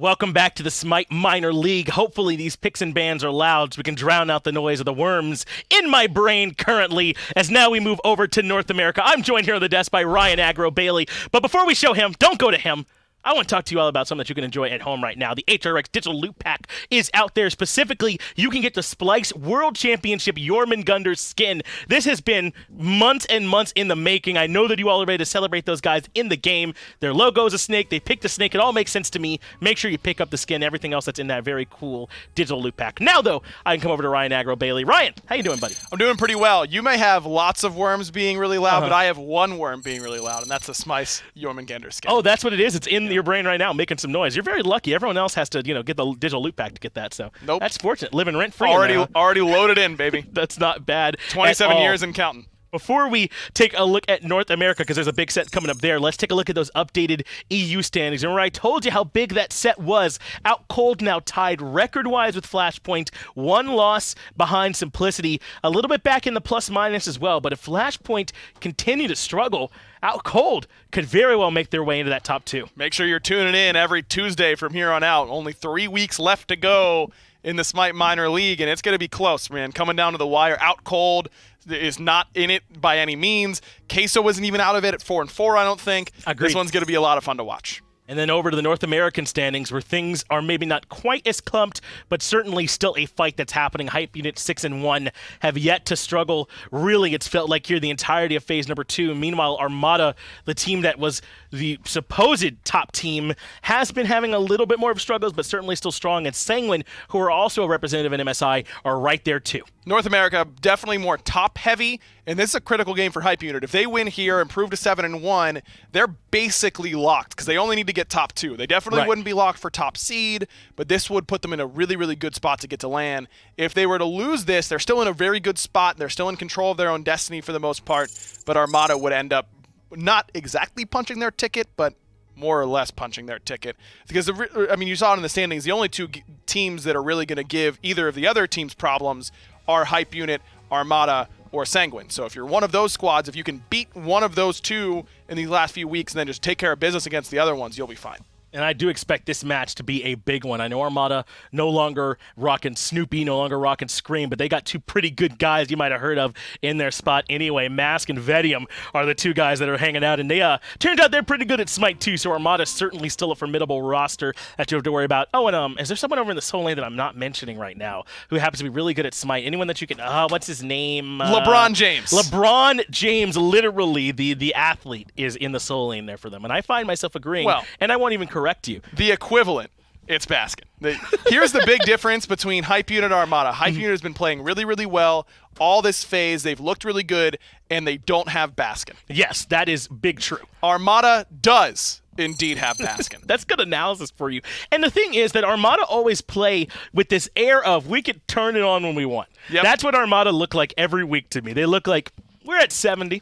Welcome back to the SMITE Minor League. Hopefully these picks and bans are loud so we can drown out the noise of the worms in my brain currently, as now we move over to North America. I'm joined here on the desk by Ryan Agro Bailey. But before we show him, don't go to him. I want to talk to you all about something that you can enjoy at home right now. The HRX Digital Loot Pack is out there. Specifically, you can get the Splice World Championship Jormungandr skin. This has been months and months in the making. I know that you all are ready to celebrate those guys in the game. Their logo is a snake. They picked a snake. It all makes sense to me. Make sure you pick up the skin, everything else that's in that very cool digital loot pack. Now, though, I can come over to Ryan Agro Bailey. Ryan, how you doing, buddy? I'm doing pretty well. You may have lots of worms being really loud, but I have one worm being really loud, and that's the Splice Jormungandr skin. Oh, that's what it is. It's in your brain right now, making some noise. You're very lucky. Everyone else has to, get the digital loot pack to get that. So nope. That's fortunate. Living rent free. Already loaded in, baby. That's not bad. 27 years and counting. Before we take a look at North America, because there's a big set coming up there, let's take a look at those updated EU standings. Remember, I told you how big that set was. Out cold, now tied record-wise with Flashpoint. One loss behind Simplicity. A little bit back in the plus-minus as well, but if Flashpoint continue to struggle, Out Cold could very well make their way into that top two. Make sure you're tuning in every Tuesday from here on out. Only 3 weeks left to go in the SMITE Minor League, and it's going to be close, man. Coming down to the wire. Out Cold is not in it by any means. Queso wasn't even out of it at 4-4, I don't think. Agreed. This one's going to be a lot of fun to watch. And then over to the North American standings, where things are maybe not quite as clumped, but certainly still a fight that's happening. Hype Unit 6-1 have yet to struggle. Really, it's felt like here the entirety of phase number 2. Meanwhile, Armada, the team that was the supposed top team, has been having a little bit more of struggles, but certainly still strong. And Sanguine, who are also a representative in MSI, are right there too. North America, definitely more top-heavy, and this is a critical game for Hype Unit. If they win here, improve to 7-1, they're basically locked, because they only need to get top 2. They definitely wouldn't be locked for top seed, but this would put them in a really, really good spot to get to LAN. If they were to lose this, they're still in a very good spot. They're still in control of their own destiny for the most part, but Armada would end up not exactly punching their ticket, but more or less punching their ticket. Because, you saw it in the standings, the only two teams that are really going to give either of the other teams problems are Hype Unit, Armada, or Sanguine. So if you're one of those squads, if you can beat one of those two in these last few weeks and then just take care of business against the other ones, you'll be fine. And I do expect this match to be a big one. I know Armada no longer rocking Snoopy, no longer rocking Scream, but they got two pretty good guys you might have heard of in their spot anyway. Mask and Vetium are the two guys that are hanging out, and they turns out they're pretty good at Smite too, so Armada's certainly still a formidable roster that you have to worry about. Oh, and is there someone over in the Soul Lane that I'm not mentioning right now who happens to be really good at Smite? Anyone that you can, what's his name? LeBron James. LeBron James, literally, the athlete, is in the Soul Lane there for them, and I find myself agreeing, and I won't even correct you. The equivalent, it's Baskin. Here's the big difference between Hype Unit and Armada. Hype Unit has been playing really, really well all this phase. They've looked really good, and they don't have Baskin. Yes, that is big true. Armada does indeed have Baskin. That's good analysis for you. And the thing is that Armada always play with this air of we could turn it on when we want. Yep. That's what Armada look like every week to me. They look like we're at 70.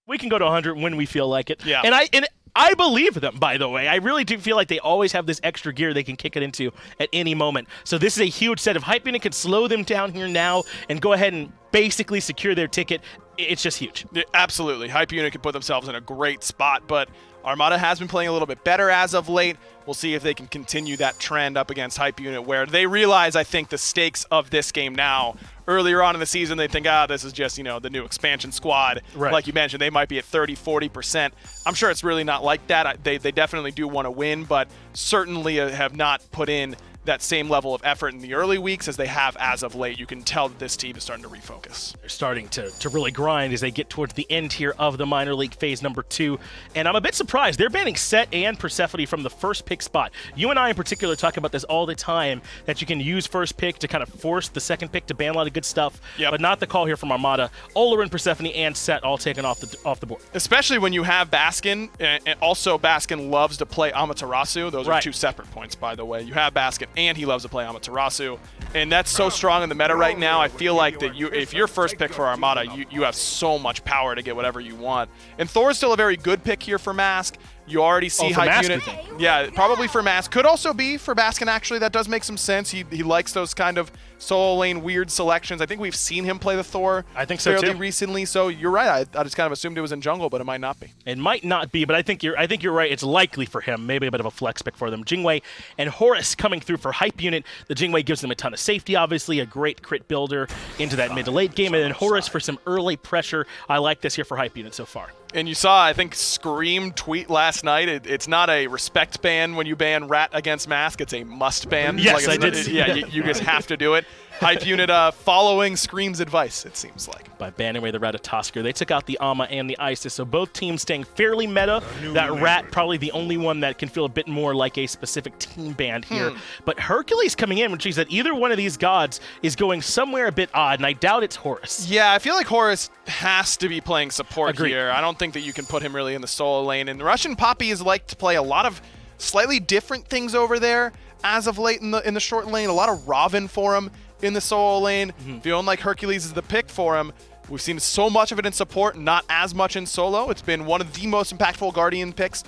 We can go to 100 when we feel like it. Yeah. And I believe them, by the way. I really do feel like they always have this extra gear they can kick it into at any moment. So this is a huge set. If Hype Unit can slow them down here now and go ahead and basically secure their ticket, it's just huge. Yeah, absolutely. Hype Unit can put themselves in a great spot, but Armada has been playing a little bit better as of late. We'll see if they can continue that trend up against Hype Unit, where they realize, I think, the stakes of this game now. Earlier on in the season, they think, this is just, the new expansion squad. Right. Like you mentioned, they might be at 30, 40%. I'm sure it's really not like that. They definitely do want to win, but certainly have not put in that same level of effort in the early weeks as they have as of late. You can tell that this team is starting to refocus. They're starting to really grind as they get towards the end here of the minor league phase number 2. And I'm a bit surprised. They're banning Set and Persephone from the first pick spot. You and I in particular talk about this all the time, that you can use first pick to kind of force the second pick to ban a lot of good stuff, but not the call here from Armada. Olarin, Persephone, and Set all taken off the board. Especially when you have Baskin, and also Baskin loves to play Amaterasu. Those are two separate points, by the way. You have Baskin, and he loves to play Amaterasu, and that's so strong in the meta right now. I feel like that if you're first pick for Armada, you have so much power to get whatever you want. And Thor is still a very good pick here for Mask. You already see for hype Mask, unit. you think? Yeah, probably for Mask. Could also be for Baskin, actually. That does make some sense. He likes those kind of solo lane weird selections. I think we've seen him play the Thor fairly recently. So you're right. I just kind of assumed it was in jungle, but it might not be. It might not be, but I think you're right. It's likely for him. Maybe a bit of a flex pick for them. Jingwei and Horus coming through for hype unit. The Jingwei gives them a ton of safety, obviously, a great crit builder into that mid to late game, and then Horus for some early pressure. I like this here for hype unit so far. And you saw, I think, Scream tweet last night. It's not a respect ban when you ban Rat against Mask. It's a must ban. Yes, I did. Yeah, you just have to do it. Hype unit following Scream's advice, it seems like. By banning away the Ratatosker, they took out the Ama and the Isis, so both teams staying fairly meta. That Rat probably the only one that can feel a bit more like a specific team band here. But Hercules coming in, which means that either one of these gods is going somewhere a bit odd, and I doubt it's Horus. Yeah, I feel like Horus has to be playing support here. I don't think that you can put him really in the solo lane. And RussianPapi has liked to play a lot of slightly different things over there as of late in the short lane. A lot of Raven for him in the solo lane, feeling like Hercules is the pick for him. We've seen so much of it in support, not as much in solo. It's been one of the most impactful Guardian picks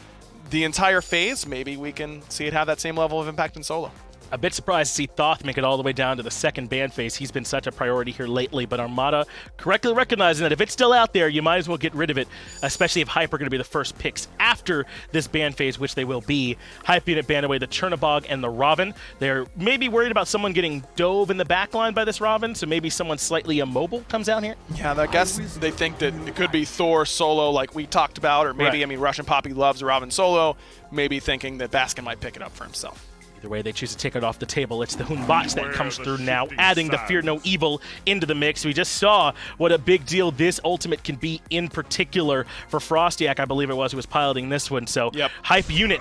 the entire phase. Maybe we can see it have that same level of impact in solo. A bit surprised to see Thoth make it all the way down to the second ban phase. He's been such a priority here lately, but Armada correctly recognizing that if it's still out there, you might as well get rid of it, especially if Hype are going to be the first picks after this ban phase, which they will be. Hype unit banned away the Chernobog and the Raven. They're maybe worried about someone getting dove in the backline by this Raven, so maybe someone slightly immobile comes out here. Yeah, I guess they think that it could be Thor solo like we talked about, or maybe, I mean, RussianPapi loves Raven solo, maybe thinking that Baskin might pick it up for himself. Either way, they choose to take it off the table. It's the Batz that comes through now, adding the Fear No Evil into the mix. We just saw what a big deal this ultimate can be, in particular for Frostiak, I believe it was, who was piloting this one. So Hype unit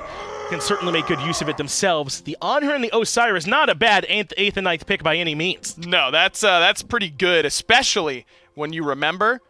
can certainly make good use of it themselves. The Anhur and the Osiris, not a bad 8th and 9th pick by any means. No, that's pretty good, especially when you remember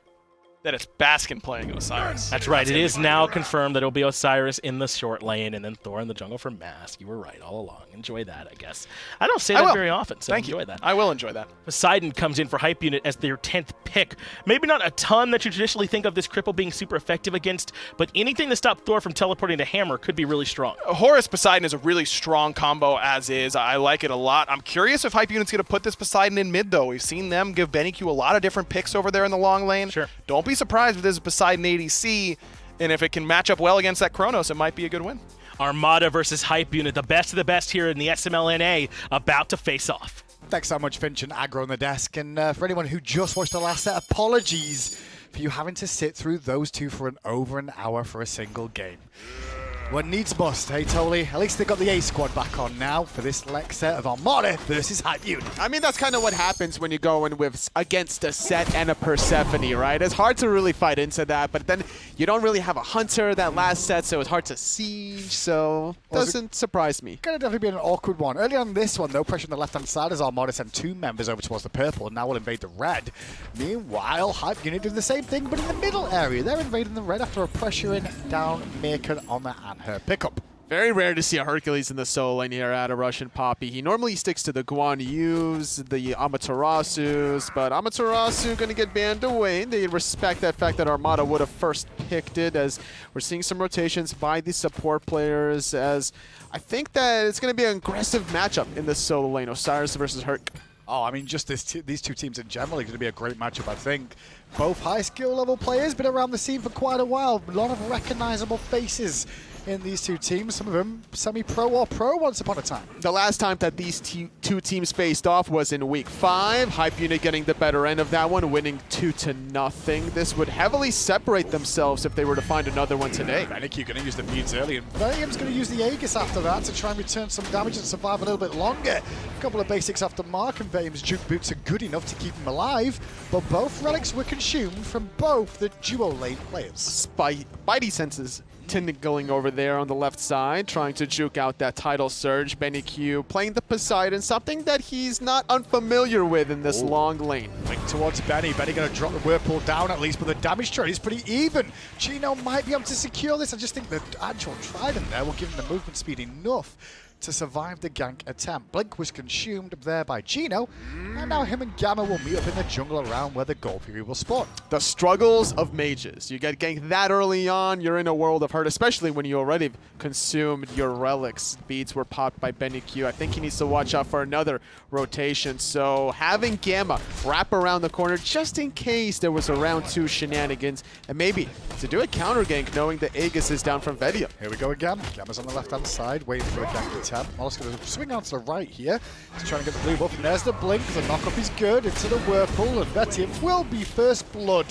that it's Baskin playing Osiris. That's right. It is now confirmed that it'll be Osiris in the short lane and then Thor in the jungle for Mask. You were right all along. Enjoy that, I guess. I don't say that very often, so enjoy that. I will enjoy that. Poseidon comes in for Hype unit as their 10th pick. Maybe not a ton that you traditionally think of this cripple being super effective against, but anything to stop Thor from teleporting to Hammer could be really strong. Horus Poseidon is a really strong combo as is. I like it a lot. I'm curious if Hype unit's going to put this Poseidon in mid, though. We've seen them give sBennyQ a lot of different picks over there in the long lane. Sure. Don't be surprised if this is Poseidon ADC, and if it can match up well against that Chronos, it might be a good win. Armada versus Hype unit, the best of the best here in the SMLNA, about to face off. Thanks so much, Finch and Aggro on the desk. And for anyone who just watched the last set, apologies for you having to sit through those two for over an hour for a single game. What needs must, hey Tolly? At least they got the A squad back on now for this next set of Armada versus Hype unit. I mean, that's kind of what happens when you go in with against a Set and a Persephone, right? It's hard to really fight into that, but then you don't really have a Hunter that last set, so it's hard to siege, so doesn't surprise me. Gonna definitely be an awkward one. Early on this one, though, pressure on the left-hand side as Armada sent 2 members over towards the purple, and now will invade the red. Meanwhile, Hype unit doing the same thing, but in the middle area. They're invading the red after a pressuring down Meerkat on the Anhur pickup. Very rare to see a Hercules in the solo lane here at a RussianPapi. He normally sticks to the Guan Yus, the Amaterasus, but Amaterasu going to get banned away. They respect that fact that Armada would have first picked it, as we're seeing some rotations by the support players, as I think that it's going to be an aggressive matchup in the solo lane, Osiris versus Herc. Oh, I mean, just these two teams in general are going to be a great matchup, I think. Both high skill level players, been around the scene for quite a while. A lot of recognizable faces in these two teams, some of them semi-pro or pro once upon a time. The last time that these two teams faced off was in Week 5. Hype unit getting the better end of that one, winning 2-0. This would heavily separate themselves if they were to find another one today. sBennyQ going to use the beads early, and Vetium's going to use the Aegis after that to try and return some damage and survive a little bit longer. A couple of basics after Mark, and Vetium's juke boots are good enough to keep him alive, but both relics were consumed from both the dual lane players. Spidey senses going over there on the left side, trying to juke out that title surge. sBennyQ playing the Poseidon, something that he's not unfamiliar with in this long lane. Link towards Benny. Benny going to drop the Whirlpool down at least, but the damage trade is pretty even. Geno might be able to secure this. I just think the actual Trident there will give him the movement speed enough to survive the gank attempt. Blink was consumed there by Geno, and now him and Gamma will meet up in the jungle around where the Gold Fury will spawn. The struggles of mages. You get ganked that early on, you're in a world of hurt, especially when you already consumed your relics. Beads were popped by sBennyQ. I think he needs to watch out for another rotation. So having Gamma wrap around the corner just in case there was a round 2 shenanigans, and maybe to do a counter gank knowing that Aegis is down from Vetium. Here we go again. Gamma's on the left-hand side, waiting for a gank attempt. molluskk going to swing on to the right here. He's trying to get the blue buff, and there's the blink. The knock-up is good into the Whirlpool, and Vetium will be first blood.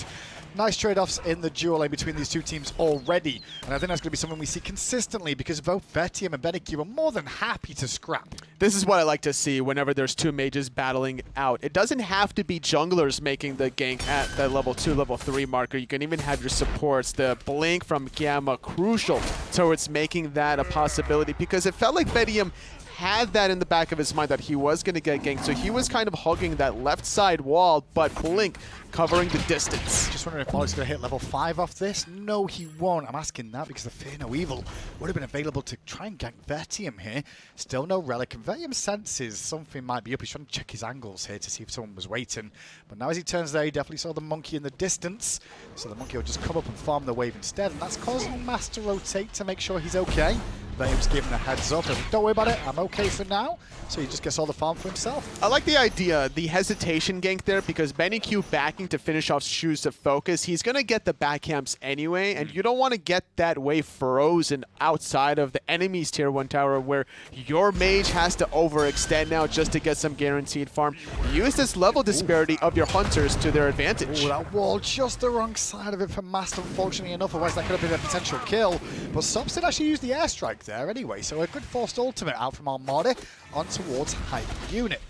Nice trade-offs in the duel lane between these two teams already, and I think that's going to be something we see consistently because both Vetium and sBennyQ are more than happy to scrap. This is what I like to see whenever there's two mages battling out. It doesn't have to be junglers making the gank at the level 2, level 3 marker. You can even have your supports. The blink from Gamma crucial towards making that a possibility because it felt like Vetium had that in the back of his mind that he was going to get ganked, so he was kind of hugging that left side wall, but Blink covering the distance. Just wondering if mollusk's going to hit level 5 off this. No, he won't. I'm asking that because the Fear No Evil would have been available to try and gank Vetium here. Still no relic, and Vetium senses something might be up. He's trying to check his angles here to see if someone was waiting. But now as he turns there, he definitely saw the monkey in the distance, so the monkey will just come up and farm the wave instead, and that's causing Mass to rotate to make sure he's okay. Vetium's giving a heads up, and don't worry about it, I'm okay for now. So he just gets all the farm for himself. I like the idea, the hesitation gank there, because sBennyQ backing to finish off Shoes to focus. He's going to get the back camps anyway, and you don't want to get that wave frozen outside of the enemy's tier 1 tower where your mage has to overextend now just to get some guaranteed farm. Use this level disparity of your hunters to their advantage. Ooh, that wall just the wrong side of it for Mast, unfortunately enough, otherwise that could have been a potential kill. But sops did actually use the airstrike there anyway, so a good forced ultimate out from Armada on towards Hype Unit.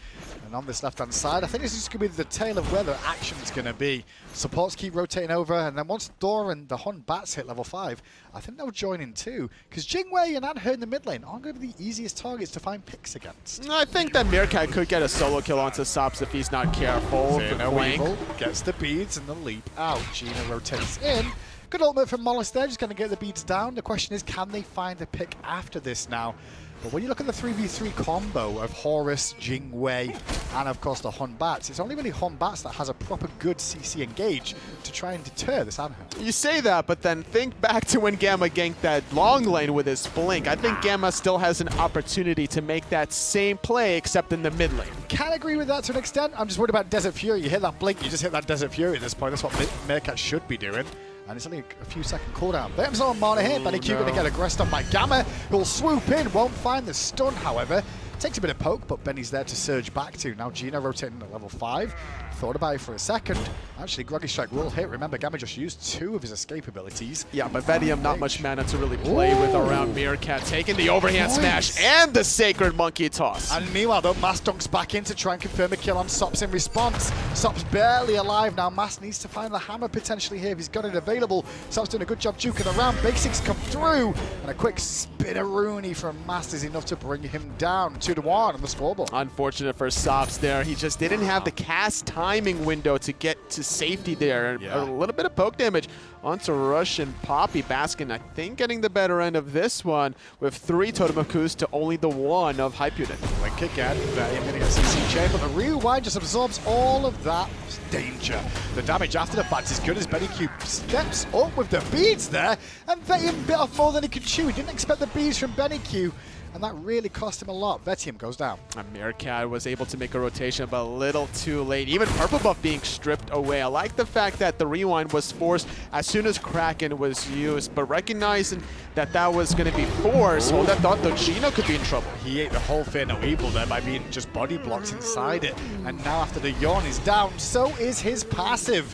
And on this left-hand side, I think this is going to be the tail of where the action's going to be. Supports keep rotating over, and then once Thor and the Batz hit level 5, I think they'll join in too, because Jing and Anhur in the mid lane aren't going to be the easiest targets to find picks against. I think that Meerkat could get a solo kill onto sops if he's not careful. Fear No Evil gets the beads and the leap out. Gina rotates in. Good ultimate from molluskk there, just going to get the beads down. The question is, can they find a pick after this now? But when you look at the 3v3 combo of Horus, Jing, and of course the Batz, it's only really Batz that has a proper good CC engage to try and deter this Anhur. You say that, but then think back to when Gamma ganked that long lane with his blink. I think Gamma still has an opportunity to make that same play, except in the mid lane. Can agree with that to an extent. I'm just worried about Desert Fury. You hit that blink, you just hit that Desert Fury at this point. That's what Meerkat should be doing. And it's only a few second cooldown. Vetium's on Armada here. sBennyQ going to get aggressed on by Gamma, who'll swoop in, won't find the stun, however. Takes a bit of poke, but Benny's there to surge back to. Now Gino rotating at level 5. Thought about it for a second. Actually, Groggy Strike will hit. Remember, Gamma just used 2 of his escape abilities. Yeah, but Vetium not much mana to really play with around Meerkat. Taking the overhand smash and the Sacred Monkey Toss. And meanwhile, though, Mast dunks back in to try and confirm a kill on sops in response. Sops barely alive now. Mast needs to find the hammer potentially here if he's got it available. Sops doing a good job juking around. Basics come through. And a quick spinneroonie from Mast is enough to bring him down 2-1 on the scoreboard. Unfortunate for sops there. He just didn't have the cast timing window to get to safety there. A little bit of poke damage onto RussianPapi. Baskin, I think, getting the better end of this one with 3 Totem of Coups to only the 1 of Hype Unit. Blink again. Vetium getting a CC chain, but the rewind just absorbs all of that danger. The damage after the Batz is good as sBennyQ steps up with the beads there, and Vetium bit off more than he could chew. He didn't expect the beads from sBennyQ, and that really cost him a lot. Vetium goes down. And Meerkat was able to make a rotation, but a little too late. Even purple buff being stripped away. I like the fact that the rewind was forced as soon as Kraken was used, but recognizing that that was going to be forced, well, that thought NotGeno could be in trouble. He ate the whole Fear No Evil there by being just body blocked inside it, and now after the yawn is down, so is his passive.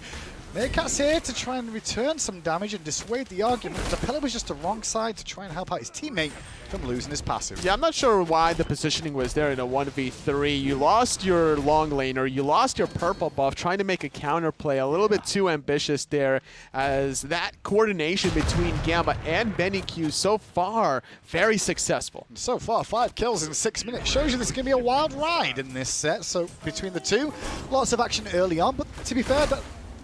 Meerkat's here to try and return some damage and dissuade the argument. The pillar was just the wrong side to try and help out his teammate from losing his passive. Yeah, I'm not sure why the positioning was there in a 1v3. You lost your long laner, you lost your purple buff, trying to make a counter play. A little bit too ambitious there, as that coordination between Gamma and sBennyQ so far, very successful. So far, 5 kills in 6 minutes. Shows you this is going to be a wild ride in this set. So between the two, lots of action early on, but to be fair,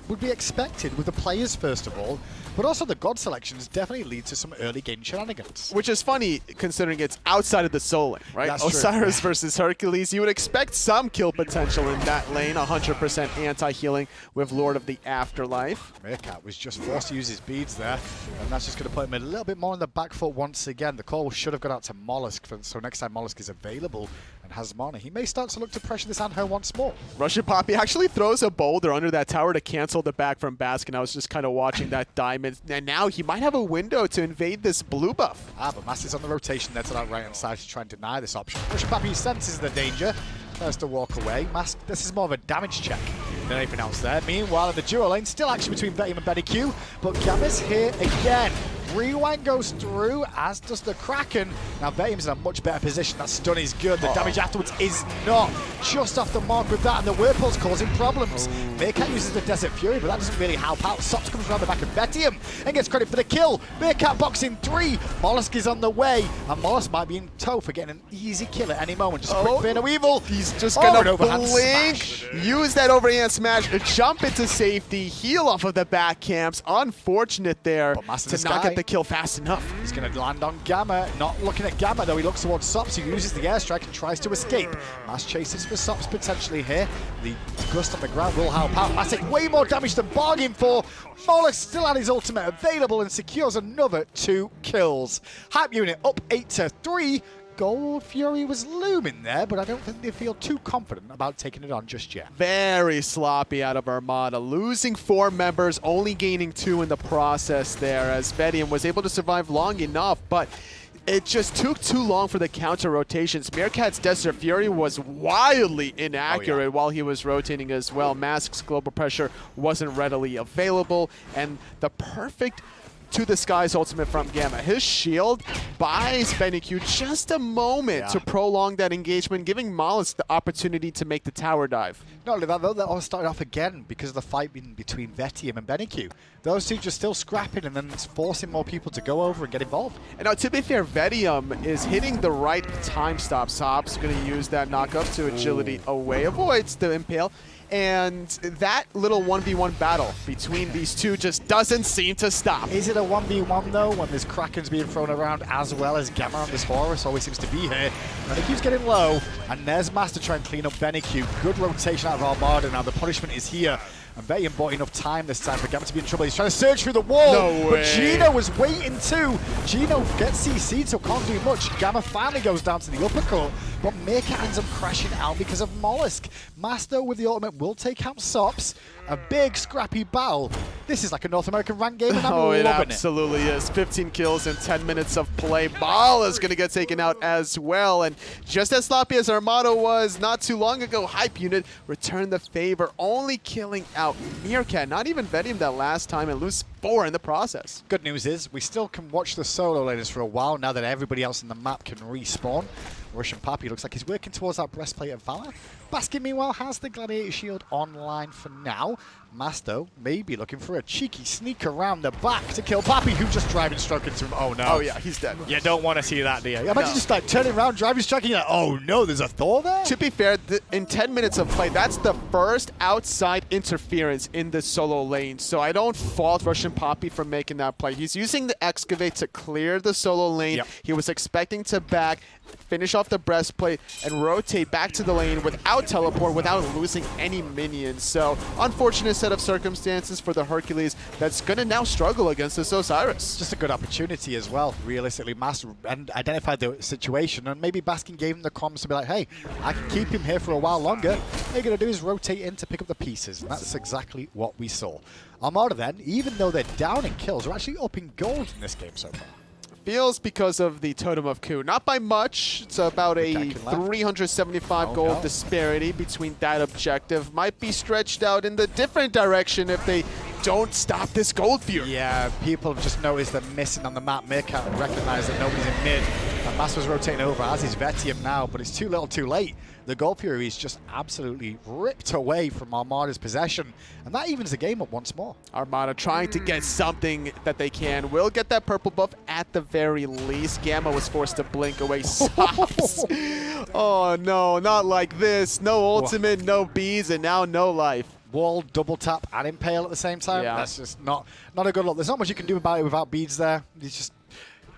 would be expected with the players, first of all, but also the god selections definitely lead to some early game shenanigans. Which is funny considering it's outside of the soul lane, right? That's Osiris true. versus Hercules. You would expect some kill potential in that lane, 100% anti-healing with Lord of the Afterlife. Meerkat was just forced to use his beads there, and that's just going to put him a little bit more on the back foot once again. The call should have gone out to molluskk, so next time molluskk is available and has mana, he may start to look to pressure this Anhur once more. RussianPapi actually throws a boulder under that tower to cancel the back from Baskin. I was just kind of watching that diamond, and now he might have a window to invade this blue buff. But Master's on the rotation there to that right-hand side to try and deny this option. RussianPapi senses the danger, tries to walk away. This is more of a damage check than anything else there. Meanwhile, in the duo lane, still action between Vetium and sBennyQ, but Gamma's here again. Rewind goes through, as does the Kraken. Now Vetium's in a much better position. That stun is good. The damage afterwards is not. Just off the mark with that, and the Whirlpool's causing problems. Meerkat uses the Desert Fury, but that doesn't really help out. Sops comes around the back of Vetium and gets credit for the kill. Meerkat boxing 3. molluskk is on the way, and molluskk might be in tow for getting an easy kill at any moment. Just a quick Vein of Evil. He's just gonna overhand blink, smash. use that overhand smash, jump into safety, heal off of the back camps. Unfortunate there But Master to in the not sky. get the kill fast enough. He's going to land on Gamma. Not looking at Gamma, though. He looks towards Sops, who uses the airstrike and tries to escape. Mass chases for Sops potentially here. The gust on the ground will help out. Mass take way more damage than bargained for. molluskk still had his ultimate available and secures another 2 kills. Hype unit up 8-3. Gold Fury was looming there, but I don't think they feel too confident about taking it on just yet. Very sloppy out of Armada, losing 4 members, only gaining 2 in the process there, as Vetium was able to survive long enough, but it just took too long for the counter rotations. Meerkat's Desert Fury was wildly inaccurate while he was rotating as well. Mask's global pressure wasn't readily available, and the perfect to the skies ultimate from Gamma. His shield buys sBennyQ just a moment to prolong that engagement, giving molluskk the opportunity to make the tower dive. Not only that, though, that all started off again because of the fight between Vetium and sBennyQ. Those two just still scrapping, and then it's forcing more people to go over and get involved. And now, to be fair, Vetium is hitting the right time stop. Sops going to use that knockup to agility away, avoids the impale. And that little 1v1 battle between these two just doesn't seem to stop. Is it a 1v1 though, when this Kraken's being thrown around as well as Gamma on this Horus always seems to be here? sBennyQ's getting low, and there's Master trying to clean up sBennyQ. Good rotation out of Armada. Now the punishment is here. And Vetium bought enough time this time for Gamma to be in trouble. He's trying to surge through the wall, No but way. Gino was waiting too. Gino gets CC'd, so can't do much. Gamma finally goes down to the uppercut, but Meerkat ends up crashing out because of molluskk. Master with the ultimate will take out Sops. A big scrappy battle. This is like a North American ranked game, and I'm It loving it. absolutely is. 15 kills in 10 minutes of play. Ball is going to get taken out as well. And just as sloppy as Armada was not too long ago, Hype Unit returned the favor, only killing out Meerkat. Not even Vetium that last time, and lose 4 in the process. Good news is we still can watch the solo laners for a while now that everybody else on the map can respawn. RussianPapi looks like he's working towards that breastplate of valor. Baskin, meanwhile, has the Gladiator Shield online for now. Masto may be looking for a cheeky sneak around the back to kill Papi, who just driving struck into him. Oh no. Oh yeah, he's dead. You don't want to see that, do you? Imagine just like turning around, driving, striking, you're like, oh no, there's a Thor there? To be fair, in 10 minutes of play, that's the first outside interference in the solo lane. So I don't fault RussianPapi for making that play. He's using the excavate to clear the solo lane. Yep. He was expecting to back, finish off the breastplate, and rotate back to the lane without teleport, without losing any minions. So unfortunate set of circumstances for the Hercules that's going to now struggle against this Osiris. Just a good opportunity as well, realistically. Master identified the situation, and maybe Baskin gave him the comms to be like, hey, I can keep him here for a while longer. All you're going to do is rotate in to pick up the pieces, and that's exactly what we saw. Armada then, even though they're down in kills, are actually up in gold in this game so far. Feels because of the Totem of Ku. Not by much. It's about a 375 gold disparity between that objective. Might be stretched out in the different direction if they don't stop this Gold Fury. Yeah, people have just noticed they're missing on the map. Meerkat recognize that nobody's in mid. And Master's rotating over, as is Vetium now, but it's too little too late. The Gold Fury is just absolutely ripped away from Armada's possession, and that evens the game up once more. Armada trying to get something that they can. Will get that purple buff at the very least. Gamma was forced to blink away Sops. Oh no, not like this. No ultimate, no bees, and now no life. wall, double tap, and impale at the same time. Yeah. That's just not a good look. There's not much you can do about it without beads there. You just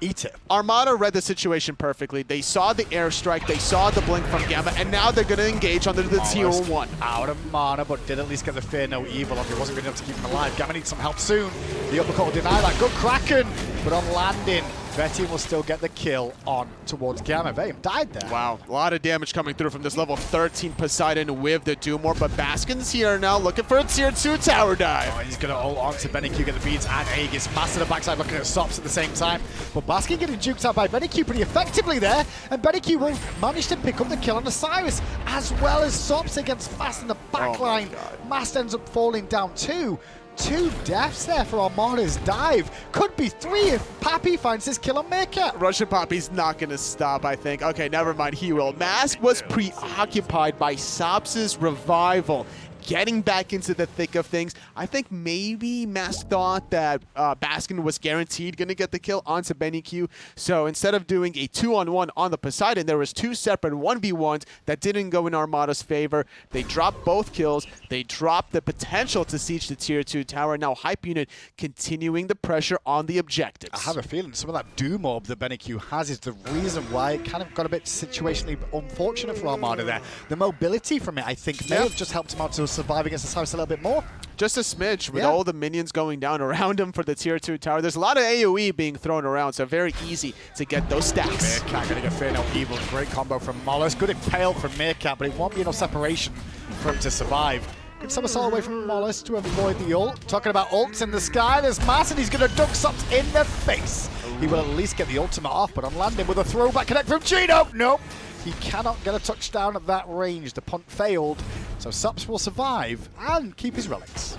eat it. Armada read the situation perfectly. They saw the airstrike, they saw the blink from Gamma, and now they're going to engage under the tier 1. Out of mana, but did at least get the fear no evil off. He wasn't good enough to keep him alive. Gamma needs some help soon. The uppercut will deny that. Good Kraken, but on landing, Vetium will still get the kill on towards Gamma. Vetium died there. Wow, a lot of damage coming through from this level 13 Poseidon with the Doom Orb, but Baskin's here now looking for a tier 2 tower dive. Oh, he's going to ult on to SMITE, get the beads, and Aegis. Mass to the backside looking at sops at the same time. But Baskin getting juked out by SMITE pretty effectively there, and SMITE will manage to pick up the kill on Osiris, as well as sops against Fast in the backline. Mass ends up falling down too. 2 deaths there for Armada's dive. Could be 3 if Papi finds his kill on Meerkat. RussianPapi's not going to stop, I think. Okay, never mind, he will. Mask was preoccupied by Sops' revival, getting back into the thick of things. I think maybe Mask thought that Baskin was guaranteed going to get the kill on sBennyQ. So instead of doing a 2-on-1 on the Poseidon, there was 2 separate 1v1s that didn't go in Armada's favor. They dropped both kills. They dropped the potential to siege the tier 2 tower. Now Hype Unit continuing the pressure on the objectives. I have a feeling some of that Doom Orb that SMITE has is the reason why it kind of got a bit situationally unfortunate for Armada there. The mobility from it, I think, may have just helped him out to survive against Osiris a little bit more. Just a smidge with all the minions going down around him for the tier 2 tower. There's a lot of AoE being thrown around, so very easy to get those stacks. Meerkat gonna get fear no evil. Great combo from molluskk. Good impale from Meerkat, but it won't be enough separation for him to survive. Good somersault away from molluskk to avoid the ult. Talking about ults in the sky, there's Mass, and he's gonna duck sops in the face. He will at least get the ultimate off, but on landing with a throwback connect from Geno. Nope. He cannot get a touchdown at that range. The punt failed, so Sops will survive and keep his relics.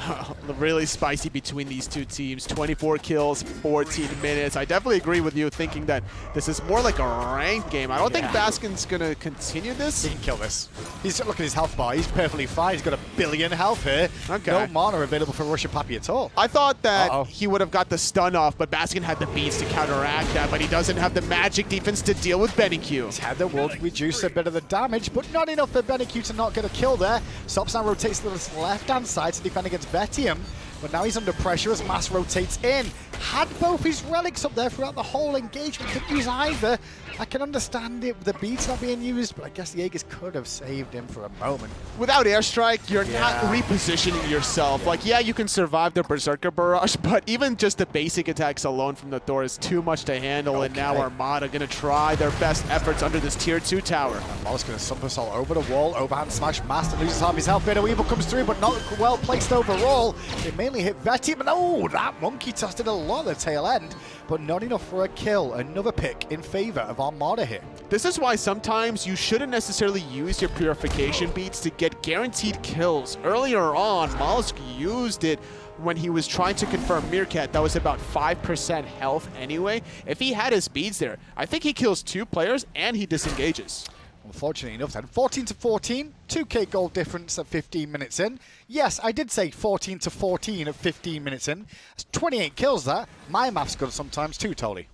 Really spicy between these two teams. 24 kills, 14 minutes. I definitely agree with you thinking that this is more like a ranked game. I don't think Baskin's going to continue this. He can kill this. Look at his health bar. He's perfectly fine. He's got 1 billion health here. Okay. No mana available for RussianPapi at all. I thought that he would have got the stun off, but Baskin had the beats to counteract that, but he doesn't have the magic defense to deal with SBennyQ. He's had the wall to reduce a bit of the damage, but not enough for SBennyQ to not get a kill there. Sops now rotates to the left-hand side to defend against Vetium, but now he's under pressure as Mass rotates in. Had both his relics up there throughout the whole engagement, couldn't use either. I can understand it, the beats not being used, but I guess the Aegis could have saved him for a moment. Without airstrike, you're not repositioning yourself. Like, yeah, you can survive the Berserker Barrage, but even just the basic attacks alone from the Thor is too much to handle, and now Armada gonna try their best efforts under this tier 2 tower. Molluskk gonna somersault over the wall, overhand smash, Master loses half his health. Fatal Evil comes through, but not well placed overall. It mainly hit Vetium, and oh, that monkey toss did a lot at the tail end, but not enough for a kill. Another pick in favor of Armada here. This is why sometimes you shouldn't necessarily use your purification beats to get guaranteed kills. Earlier on, molluskk used it when he was trying to confirm Meerkat. That was about 5% health anyway. If he had his beads there, I think he kills 2 players and he disengages. Unfortunately enough then, 14-14, 2k gold difference at 15 minutes in. Yes, I did say 14-14 at 15 minutes in. That's 28 kills that. My math's good sometimes too, Tolly.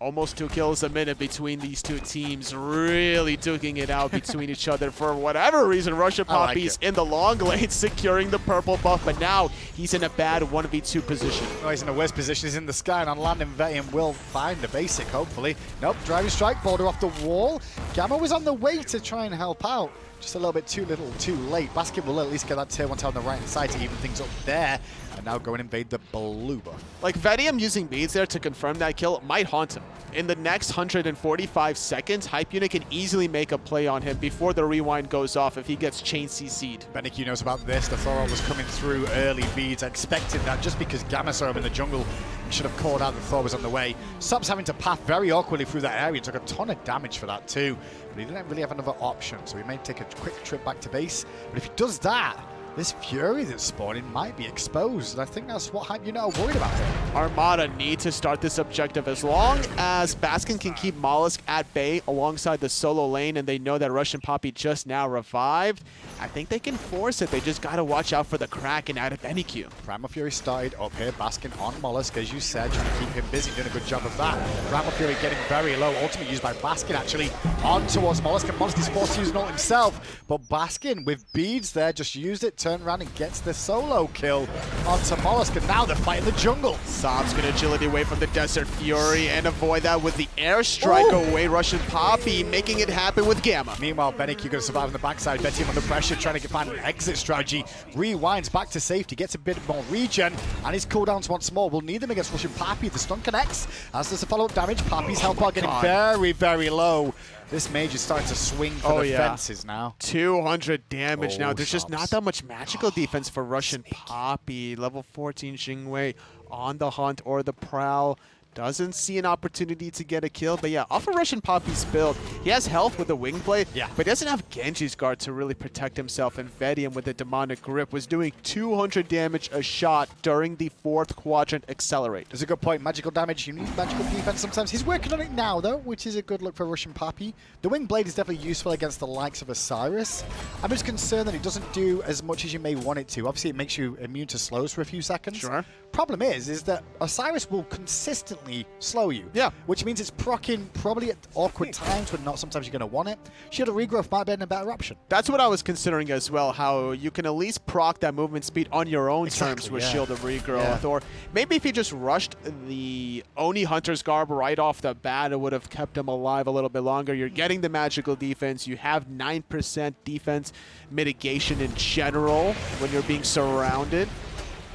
Almost 2 kills a minute between these two teams, really duking it out between each other. For whatever reason, RussianPapi's in the long lane securing the purple buff, but now he's in a bad 1v2 position. Oh, he's in the worst position. He's in the sky, and on landing, Vetium will find the basic, hopefully. Nope, driving strike, border off the wall. Gamma was on the way to try and help out. Just a little bit too little, too late. Baskin will at least get that tier 1 tower on the right side to even things up there. And now go and invade the blue buff. Like, Vetium using beads there to confirm that kill might haunt him. In the next 145 seconds, Hype Unit can easily make a play on him before the rewind goes off if he gets chain CC'd. SBennyQ knows about this. The Thor was coming through early beads. I expected that just because Gamma saw him in the jungle. He should have called out that Thor was on the way. Sops having to path very awkwardly through that area. Took a ton of damage for that too. But he didn't really have another option, so he may take a quick trip back to base. But if he does that, this Fury that's spawning might be exposed, and I think that's what Hype Unit are worried about here. Armada need to start this objective. As long as Baskin can keep molluskk at bay alongside the solo lane, and they know that RussianPapi just now revived, I think they can force it. They just got to watch out for the Kraken out of SBennyQ. Primal Fury started up here, Baskin on molluskk, as you said, trying to keep him busy, doing a good job of that. Primal Fury getting very low, ultimate used by Baskin actually on towards molluskk, and molluskk is forced to use an ult himself, but Baskin with beads there just used it turn around and gets the solo kill onto molluskk, and now they're fighting the jungle. Sob's gonna agility away from the Desert Fury and avoid that with the airstrike away. RussianPapi making it happen with Gamma. Meanwhile, sBennyQ going to survive on the backside. Vetium under pressure, trying to find an exit strategy. Rewinds back to safety, gets a bit more regen, and his cooldowns once more. We'll need them against RussianPapi. The stun connects, as does the follow-up damage. Papi's health bar getting very, very low. This mage is starting to swing for the fences now. 200 damage now. There's just not sops. that much magical defense for RussianPapi. Level 14 Jing on the hunt or the prowl. Doesn't see an opportunity to get a kill, but yeah, off of RussianPapi's build, he has health with the wing blade, but doesn't have Genji's guard to really protect himself, and Vetium with the demonic grip was doing 200 damage a shot during the 4th quadrant accelerate. That's a good point. Magical damage, you need magical defense sometimes. He's working on it now, though, which is a good look for RussianPapi. The wing blade is definitely useful against the likes of Osiris. I'm just concerned that it doesn't do as much as you may want it to. Obviously, it makes you immune to slows for a few seconds. Sure. Problem is that Osiris will consistently slow you. Yeah. Which means it's proccing probably at awkward times when not sometimes you're going to want it. Shield of Regrowth might be a better option. That's what I was considering as well, how you can at least proc that movement speed on your own terms with Shield of Regrowth. Or maybe if he just rushed the Oni Hunter's Garb right off the bat, it would have kept him alive a little bit longer. You're getting the magical defense. You have 9% defense mitigation in general when you're being surrounded.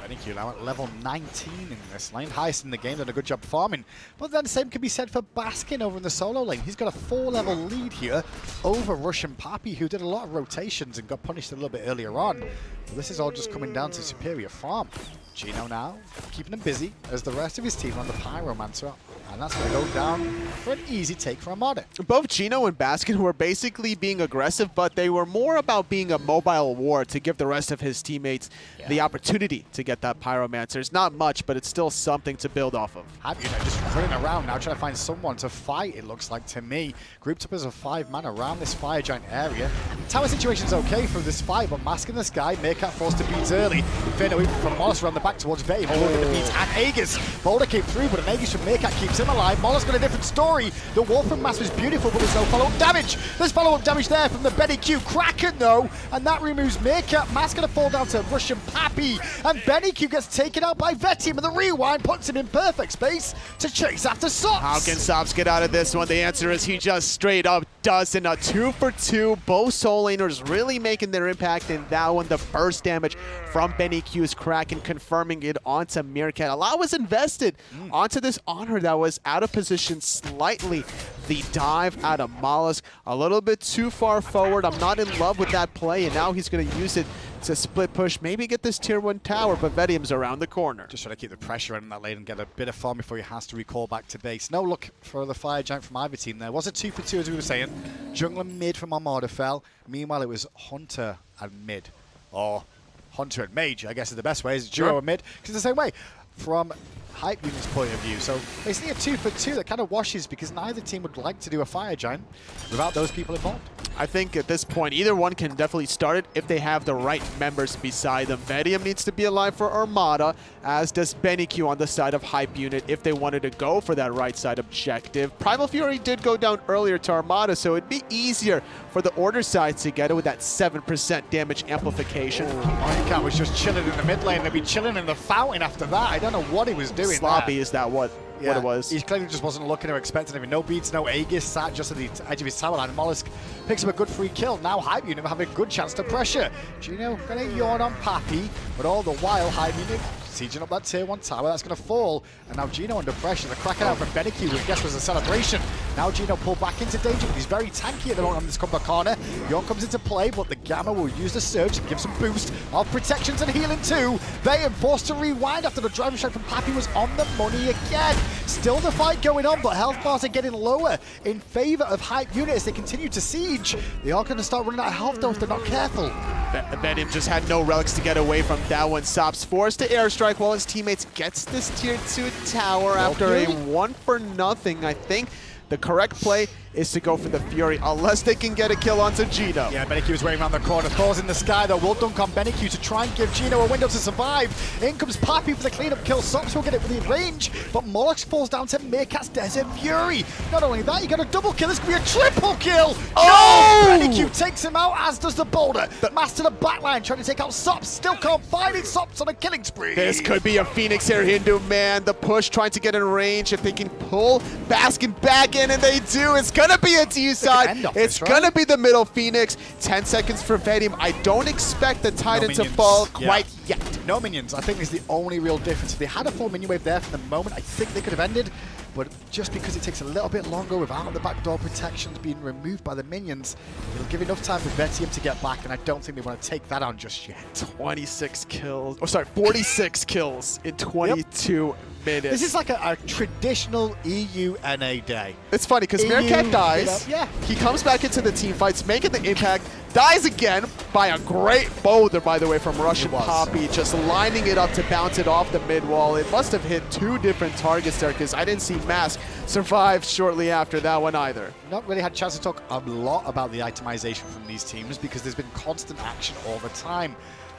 sBennyQ now at level 19 in this lane. Highest in the game, done a good job farming. But then the same can be said for Baskin over in the solo lane. He's got a 4-level lead here over RussianPapi, who did a lot of rotations and got punished a little bit earlier on. But this is all just coming down to superior farm. Geno now keeping him busy as the rest of his team on the Pyromancer. And that's going to go down for an easy take for Armada. Both Geno and Baskin were basically being aggressive, but they were more about being a mobile ward to give the rest of his teammates the opportunity to get that Pyromancer. It's not much, but it's still something to build off of. Just running around now, trying to find someone to fight, it looks like to me. Grouped up as a 5-man around this fire giant area. Tower situation's okay for this fight, but Mask in the sky, Meerkat forced to beat early. Inferno from molluskk around the back towards Vetium, looking to beat and Aegis. Boulder came through, but an Aegis from Meerkat keeps him alive. molluskk got a different story. The wall from Mask was beautiful, but there's no follow-up damage. There's follow-up damage there from the sBennyQ. Kraken, though, and that removes Meerkat. Mask going to fall down to RussianPapi, and sBennyQ gets taken out by Vetium, and the rewind puts him in perfect space to chase after sops. How can sops get out of this one? The answer is he just straight up doesn't. A 2-for-2. Both soul laners really making their impact in that one. The burst damage from sBennyQ's Kraken confirming it onto Meerkat. A lot was invested onto this Anhur that was out of position slightly. The dive out of molluskk, a little bit too far forward. I'm not in love with that play, and now he's going to use it to split push, maybe get this tier 1 tower, but Vetium's around the corner. Just trying to keep the pressure on that lane and get a bit of farm before he has to recall back to base. No look for the fire giant from either team there. Was a 2-for-2 as we were saying. Jungler mid from Armada fell. Meanwhile, it was Hunter and mid. Or Hunter and Mage, I guess is the best way. It's duo and mid, because the same way. From Hype Unit's point of view. So basically a 2-for-2 that kind of washes because neither team would like to do a fire giant without those people involved. I think at this point, either one can definitely start it if they have the right members beside them. Vetium needs to be alive for Armada, as does sBennyQ on the side of Hype Unit if they wanted to go for that right side objective. Primal Fury did go down earlier to Armada, so it'd be easier for the Order side to get it with that 7% damage amplification. Morrigan was just chilling in the mid lane. They'd be chilling in the fountain after that. I don't know what he was doing. Sloppy, is that what it was? He clearly just wasn't looking or expecting anything. No beats, no Aegis, sat just at the edge of his tower line. molluskk picks up a good free kill. Now Hype Unit have a good chance to pressure. Geno going to yawn on Papi, but all the while Hype Unit sieging up that tier 1 tower. That's going to fall. And now Geno under pressure. The Kraken out from sBennyQ, which I guess was a celebration. Now Geno pulled back into danger, but he's very tanky at the moment on this Kumbhakarna. Yawn comes into play, but the Gamma will use the surge and give some boost of protections and healing too. They are forced to rewind after the driving strike from Papi was on the money again. Still the fight going on, but health bars are getting lower in favor of Hype Unit as they continue to siege. They are going to start running out of health though if they're not careful. Vetium just had no relics to get away from that one. Sops forced to airstrike while his teammates gets this tier 2 tower after a 1-for-0. I think the correct play is to go for the Fury, unless they can get a kill onto Geno. Yeah, SMITE is waiting around the corner. Thor's in the sky, though. Will dunk on SMITE to try and give Geno a window to survive. In comes Papi for the cleanup kill. Sops will get it within range, but molluskk falls down to Meerkat's Desert Fury. Not only that, you got a double kill. This could be a triple kill. Oh! No! SMITE takes him out, as does the Boulder. The master the backline trying to take out Sops. Still can't find it. Sops on a killing spree. This could be a Phoenix here, Hindu man. The push trying to get in range. If they can pull Baskin back in, and they do, it's going to be a D side. It's going to be the middle Phoenix. 10 seconds for Vetium. I don't expect the Titan to fall quite yet. No minions. I think is the only real difference. If they had a full minion wave there from the moment, I think they could have ended. But just because it takes a little bit longer without the backdoor protections being removed by the minions, it'll give enough time for Vetium to get back, and I don't think they want to take that on just yet. 26 kills. Oh, sorry, 46 kills in 22 minutes. This is like a traditional EU-NA day. It's funny because Meerkat dies. Yeah. He comes back into the team fights, making the impact, dies again by a great boulder, by the way, from RussianPapi, just lining it up to bounce it off the mid wall. It must have hit 2 different targets there because I didn't see Mask survive shortly after that one either. Not really had a chance to talk a lot about the itemization from these teams because there's been constant action all the time.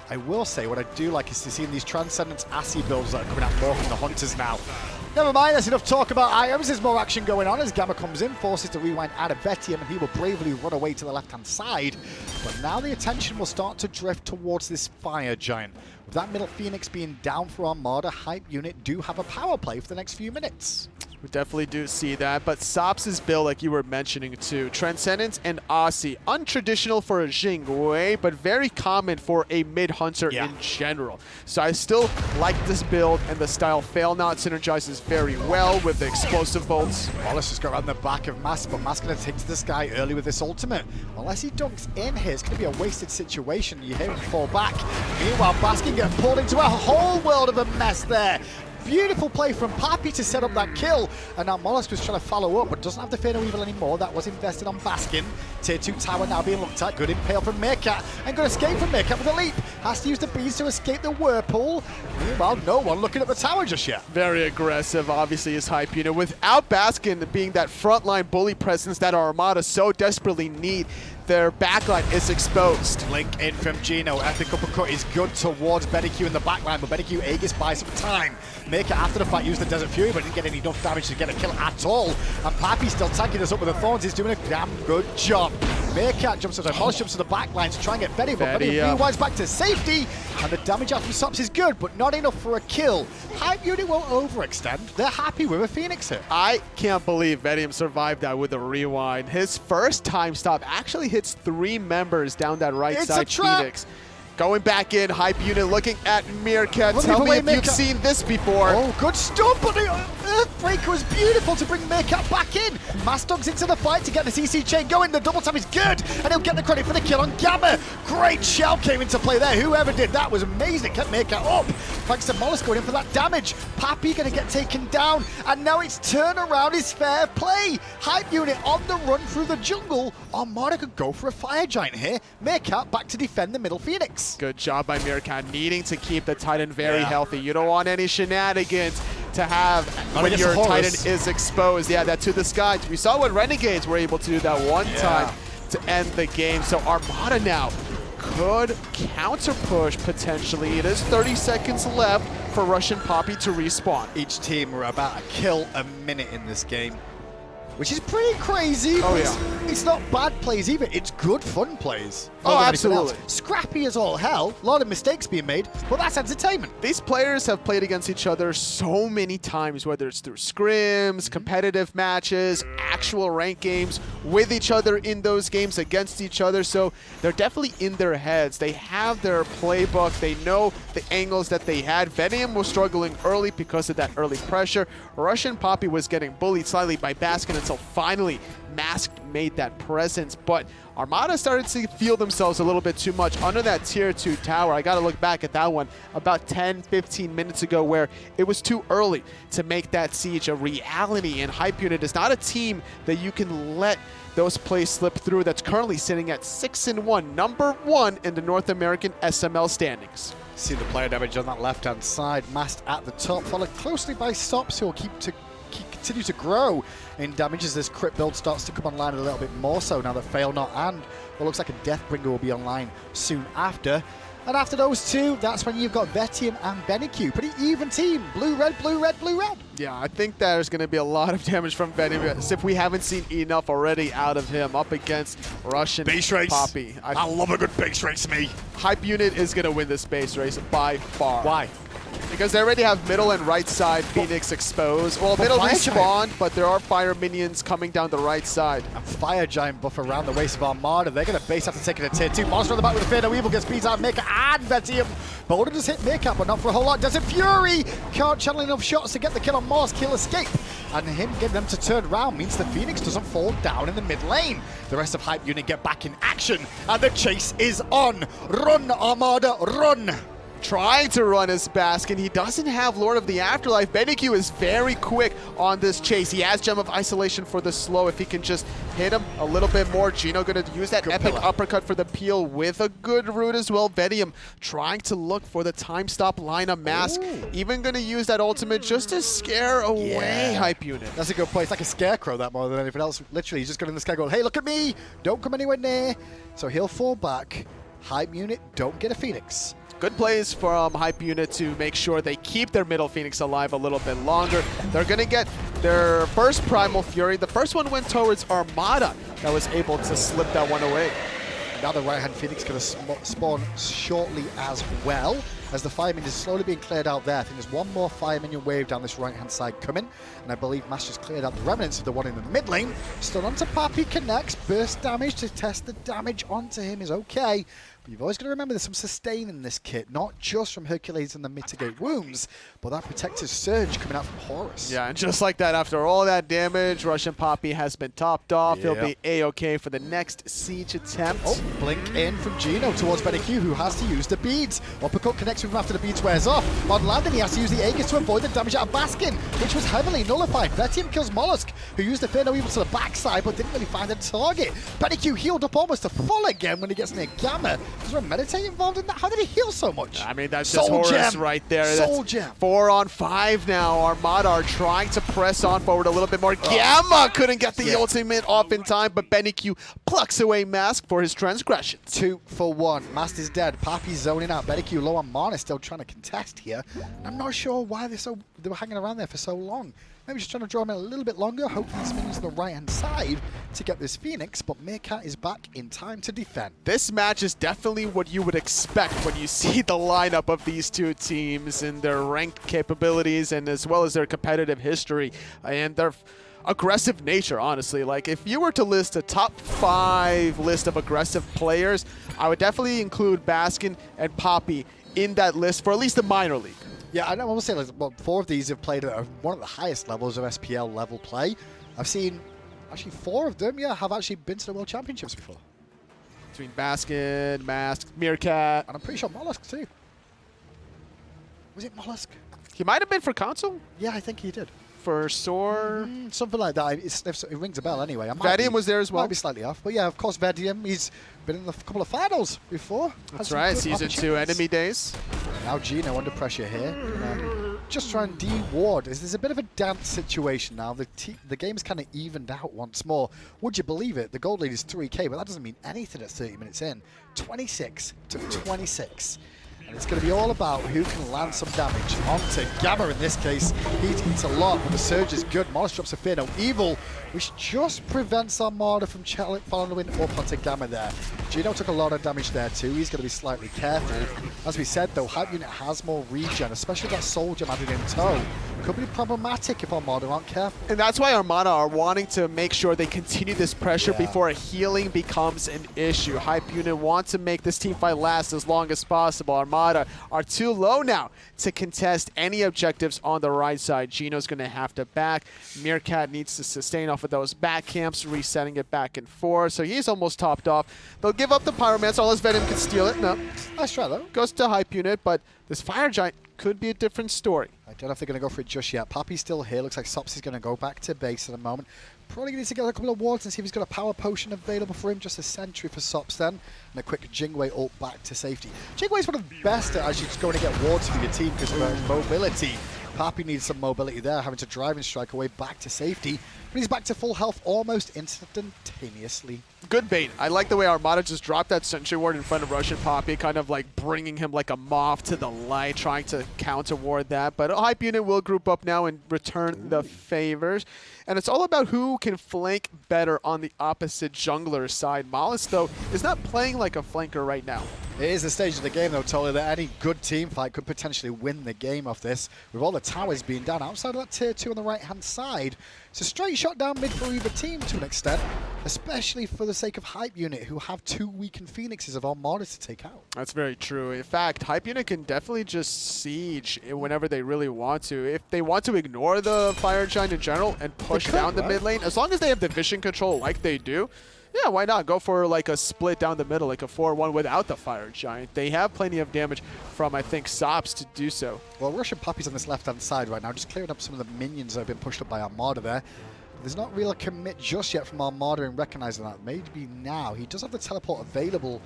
I will say what I do like is to see these Transcendence Assy builds that are coming out more from the Hunters now. Never mind, there's enough talk about items. There's more action going on as Gamma comes in, forces to rewind out of Vetium, and he will bravely run away to the left-hand side. But now the attention will start to drift towards this Fire Giant. With that middle Phoenix being down for Armada, Hype Unit do have a power play for the next few minutes. We definitely do see that, but Sops' build, like you were mentioning too, Transcendence and Aussie, untraditional for a Jing way, but very common for a mid-hunter in general. So I still like this build, and the style Fail Not synergizes very well with the explosive bolts. Wallace just got around the back of Mask, but Mask going to take to this guy early with this ultimate. Unless he dunks in here, it's going to be a wasted situation. You hear him fall back. Meanwhile, Baskin getting pulled into a whole world of a mess there. Beautiful play from Papi to set up that kill, and now molluskk was trying to follow up, but doesn't have the Fear No Evil anymore. That was invested on Baskin. Tier 2 tower now being looked at. Good impale from Meerkat, and good escape from Meerkat with a leap. Has to use the bees to escape the whirlpool. Meanwhile, no one looking at the tower just yet. Very aggressive, obviously, is Hype Unit. Without Baskin being that frontline bully presence that our Armada so desperately need, their backline is exposed. Link in from Geno. Epic uppercut is good towards SBennyQ in the backline, but SBennyQ Aegis buys some time. Meerkat after the fight used the Desert Fury, but didn't get any enough damage to get a kill at all. And Papi still tanking us up with the Thorns. He's doing a damn good job. Meerkat jumps to the jumps to the backline to try and get Vetium, but Vetium rewinds back to safety. And the damage out from Sops is good, but not enough for a kill. Hype Unit won't overextend. They're happy with a Phoenix here. I can't believe Vetium survived that with a rewind. His first time stop actually hits 3 members down that right side Phoenix. Going back in, Hype Unit looking at Meerkat. Tell me if you've seen this before. Oh, good stop, but the Earthbreaker was beautiful to bring Meerkat back in. Mastog's into the fight to get the CC chain going. The double tap is good, and he'll get the credit for the kill on Gamma. Great shell came into play there. Whoever did that was amazing. Kept Meerkat up. Thanks to molluskk going in for that damage. Papi going to get taken down, and now it's turnaround is fair play. Hype Unit on the run through the jungle. Armada could go for a Fire Giant here. Meerkat back to defend the middle Phoenix. Good job by Meerkat, needing to keep the Titan very healthy. You don't want any shenanigans to have when your Titan is exposed. Yeah, that to the sky. We saw what Renegades were able to do that one time to end the game. So Armada now could counter push potentially. It is 30 seconds left for RussianPapi to respawn. Each team are about a kill a minute in this game, which is pretty crazy. Oh, yeah. It's not bad plays either. It's good fun plays. Oh, absolutely. Scrappy as all hell. A lot of mistakes being made, but that's entertainment. These players have played against each other so many times, whether it's through scrims, competitive matches, actual ranked games, with each other in those games, against each other. So they're definitely in their heads. They have their playbook. They know the angles that they had. Vetium was struggling early because of that early pressure. RussianPapi was getting bullied slightly by Baskin until finally Mask made that presence. But Armada started to feel themselves a little bit too much under that tier 2 tower. I got to look back at that one about 10-15 minutes ago where it was too early to make that siege a reality. And Hype Unit is not a team that you can let those plays slip through. That's currently sitting at 6-1, number 1 in the North American SML standings. See the player damage on that left-hand side. Masked at the top, followed closely by Sops, who will keep continue to grow in damage as this crit build starts to come online a little bit more so now that Fail Not and what looks like a Deathbringer will be online soon after. And after those two, that's when you've got Vetium and SBennyQ. Pretty even team. Blue, red, blue, red, blue, red. Yeah, I think there's going to be a lot of damage from Vetium, as if we haven't seen enough already out of him up against Russian Base race. Papi. I love a good base race, me. Hype Unit is going to win this base race by far. Why? Because they already have middle and right side Phoenix exposed. Well, middle respawned, but there are fire minions coming down the right side. And Fire Giant buff around the waist of Armada. They're going to base after taking a tier 2. Monster on the back with a Fear No Evil gets beat out Meerkat and Vetium. Boulder does hit Meerkat, but not for a whole lot. Does it Fury? Can't channel enough shots to get the kill on molluskk. He'll escape. And him getting them to turn around means the Phoenix doesn't fall down in the mid lane. The rest of Hype Unit get back in action. And the chase is on. Run, Armada, run. Trying to run his Baskin. He doesn't have Lord of the Afterlife. SBennyQ is very quick on this chase. He has Gem of Isolation for the slow. If he can just hit him a little bit more. Geno going to use that good epic pillar. uppercut for the peel with a good root as well. Vetium trying to look for the time stop lineup mask. Ooh. Even going to use that ultimate just to scare away Hype Unit. That's a good play. It's like a scarecrow that more than anything else. Literally, he's just got in the sky going, hey, look at me. Don't come anywhere near. So he'll fall back. Hype Unit don't get a Phoenix. Good plays from Hype Unit to make sure they keep their middle Phoenix alive a little bit longer. They're going to get their first Primal Fury. The first one went towards Armada that was able to slip that one away. Now the right-hand Phoenix going to spawn shortly as well, as the Fire Minion is slowly being cleared out there. I think there's one more Fire Minion wave down this right-hand side coming, and I believe Master's cleared out the remnants of the one in the mid lane. Stun onto Papi, connects, burst damage to test the damage onto him is okay. But you've always got to remember there's some sustain in this kit, not just from Hercules and the mitigate wounds, but that protective surge coming out from Horus. Yeah, and just like that, after all that damage, RussianPapi has been topped off. He'll be A-okay for the next siege attempt. Oh, blink in from Geno towards SBennyQ, who has to use the beads. Uppercut connects with him after the beads wears off. On landing, he has to use the Aegis to avoid the damage out of Baskin, which was heavily nullified. Vetium kills molluskk, who used the Fear No Evil to the backside, but didn't really find a target. SBennyQ healed up almost to full again when he gets near Gamma. Was there a meditate involved in that? How did he heal so much? I mean, that's just Horus right there. Soul Gem. 4 on 5 now. Armada are trying to press on forward a little bit more. Gamma couldn't get the ultimate off in time, but SBennyQ plucks away Mask for his transgressions. 2 for 1. Master's dead. Papi's zoning out. SBennyQ low on mana, still trying to contest here. And I'm not sure why they were hanging around there for so long. Maybe just trying to draw him in a little bit longer. Hopefully he's spinning to the right-hand side to get this Phoenix, but Meerkat is back in time to defend. This match is definitely what you would expect when you see the lineup of these two teams and their ranked capabilities and as well as their competitive history and their aggressive nature, honestly. Like, if you were to list a top 5 list of aggressive players, I would definitely include Baskin and Papi in that list for at least the minor league. Yeah, I will say, like, well, 4 of these have played at one of the highest levels of SPL level play. I've seen, actually 4 of them, have actually been to the World Championships before. Between Baskin, Mask, Meerkat. And I'm pretty sure molluskk too. Was it molluskk? He might have been for console? Yeah, I think he did. For Soar? Something like that. It rings a bell anyway. Vetium was there as well. Might be slightly off. But yeah, of course, Vetium, he's been in a couple of finals before. That's right, Season 2 Enemy Days. Now Geno under pressure here. Just try and de-ward. There's a bit of a dance situation now. The game's kind of evened out once more. Would you believe it? The gold lead is 3k, but that doesn't mean anything at 30 minutes in. 26 to 26. And it's going to be all about who can land some damage onto Gamma in this case. He eats a lot, but the surge is good. Molluskk drops a Fear No Evil, which just prevents Armada from following up onto Gamma there. Geno took a lot of damage there too. He's going to be slightly careful. As we said though, Hype Unit has more regen, especially that Soul Gem added in tow. Could be problematic if Armada aren't careful. And that's why Armada are wanting to make sure they continue this pressure before healing becomes an issue. Hype Unit wants to make this team fight last as long as possible. Armada are too low now to contest any objectives on the right side. Geno's going to have to back. Meerkat needs to sustain off of those back camps, resetting it back and forth. So he's almost topped off. They'll give up the Pyromancer unless Vetium can steal it. No. Nice try though. Goes to Hype Unit, but this Fire Giant could be a different story. I don't know if they're going to go for it just yet. Papi's still here. Looks like Sops is going to go back to base at the moment. Probably going to need to get a couple of wards and see if he's got a power potion available for him. Just a sentry for Sops then. And a quick Jingwei ult back to safety. Jingwei's one of the best at actually just going to get wards for your team because of her mobility. Papi needs some mobility there, having to drive and strike away back to safety. But he's back to full health almost instantaneously. Good bait. I like the way Armada just dropped that sentry ward in front of RussianPapi, kind of like bringing him like a moth to the light, trying to counter ward that. But a hype unit will group up now and return the favors. And it's all about who can flank better on the opposite jungler side. molluskk, though, is not playing like a flanker right now. It is the stage of the game, though, Tolly, that any good team fight could potentially win the game off this, with all the towers being down outside of that tier 2 on the right-hand side. It's a straight shot down mid for either team to an extent, especially for the sake of Hype Unit, who have 2 weakened Phoenixes of Armada to take out. That's very true. In fact, Hype Unit can definitely just siege whenever they really want to. If they want to ignore the Fire Giant in general and push down the mid lane, as long as they have the vision control like they do, yeah, why not? Go for like a split down the middle, like a 4-1 without the Fire Giant. They have plenty of damage from, I think, sops to do so. Well, RussianPapi's on this left-hand side right now, just clearing up some of the minions that have been pushed up by Armada there. There's not really a commit just yet from Armada in recognizing that. Maybe now. He does have the teleport available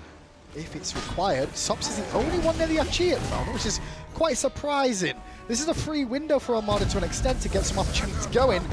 if it's required. Sops is the only one near the FG at the moment, which is quite surprising. This is a free window for Armada to an extent to get some opportunities going.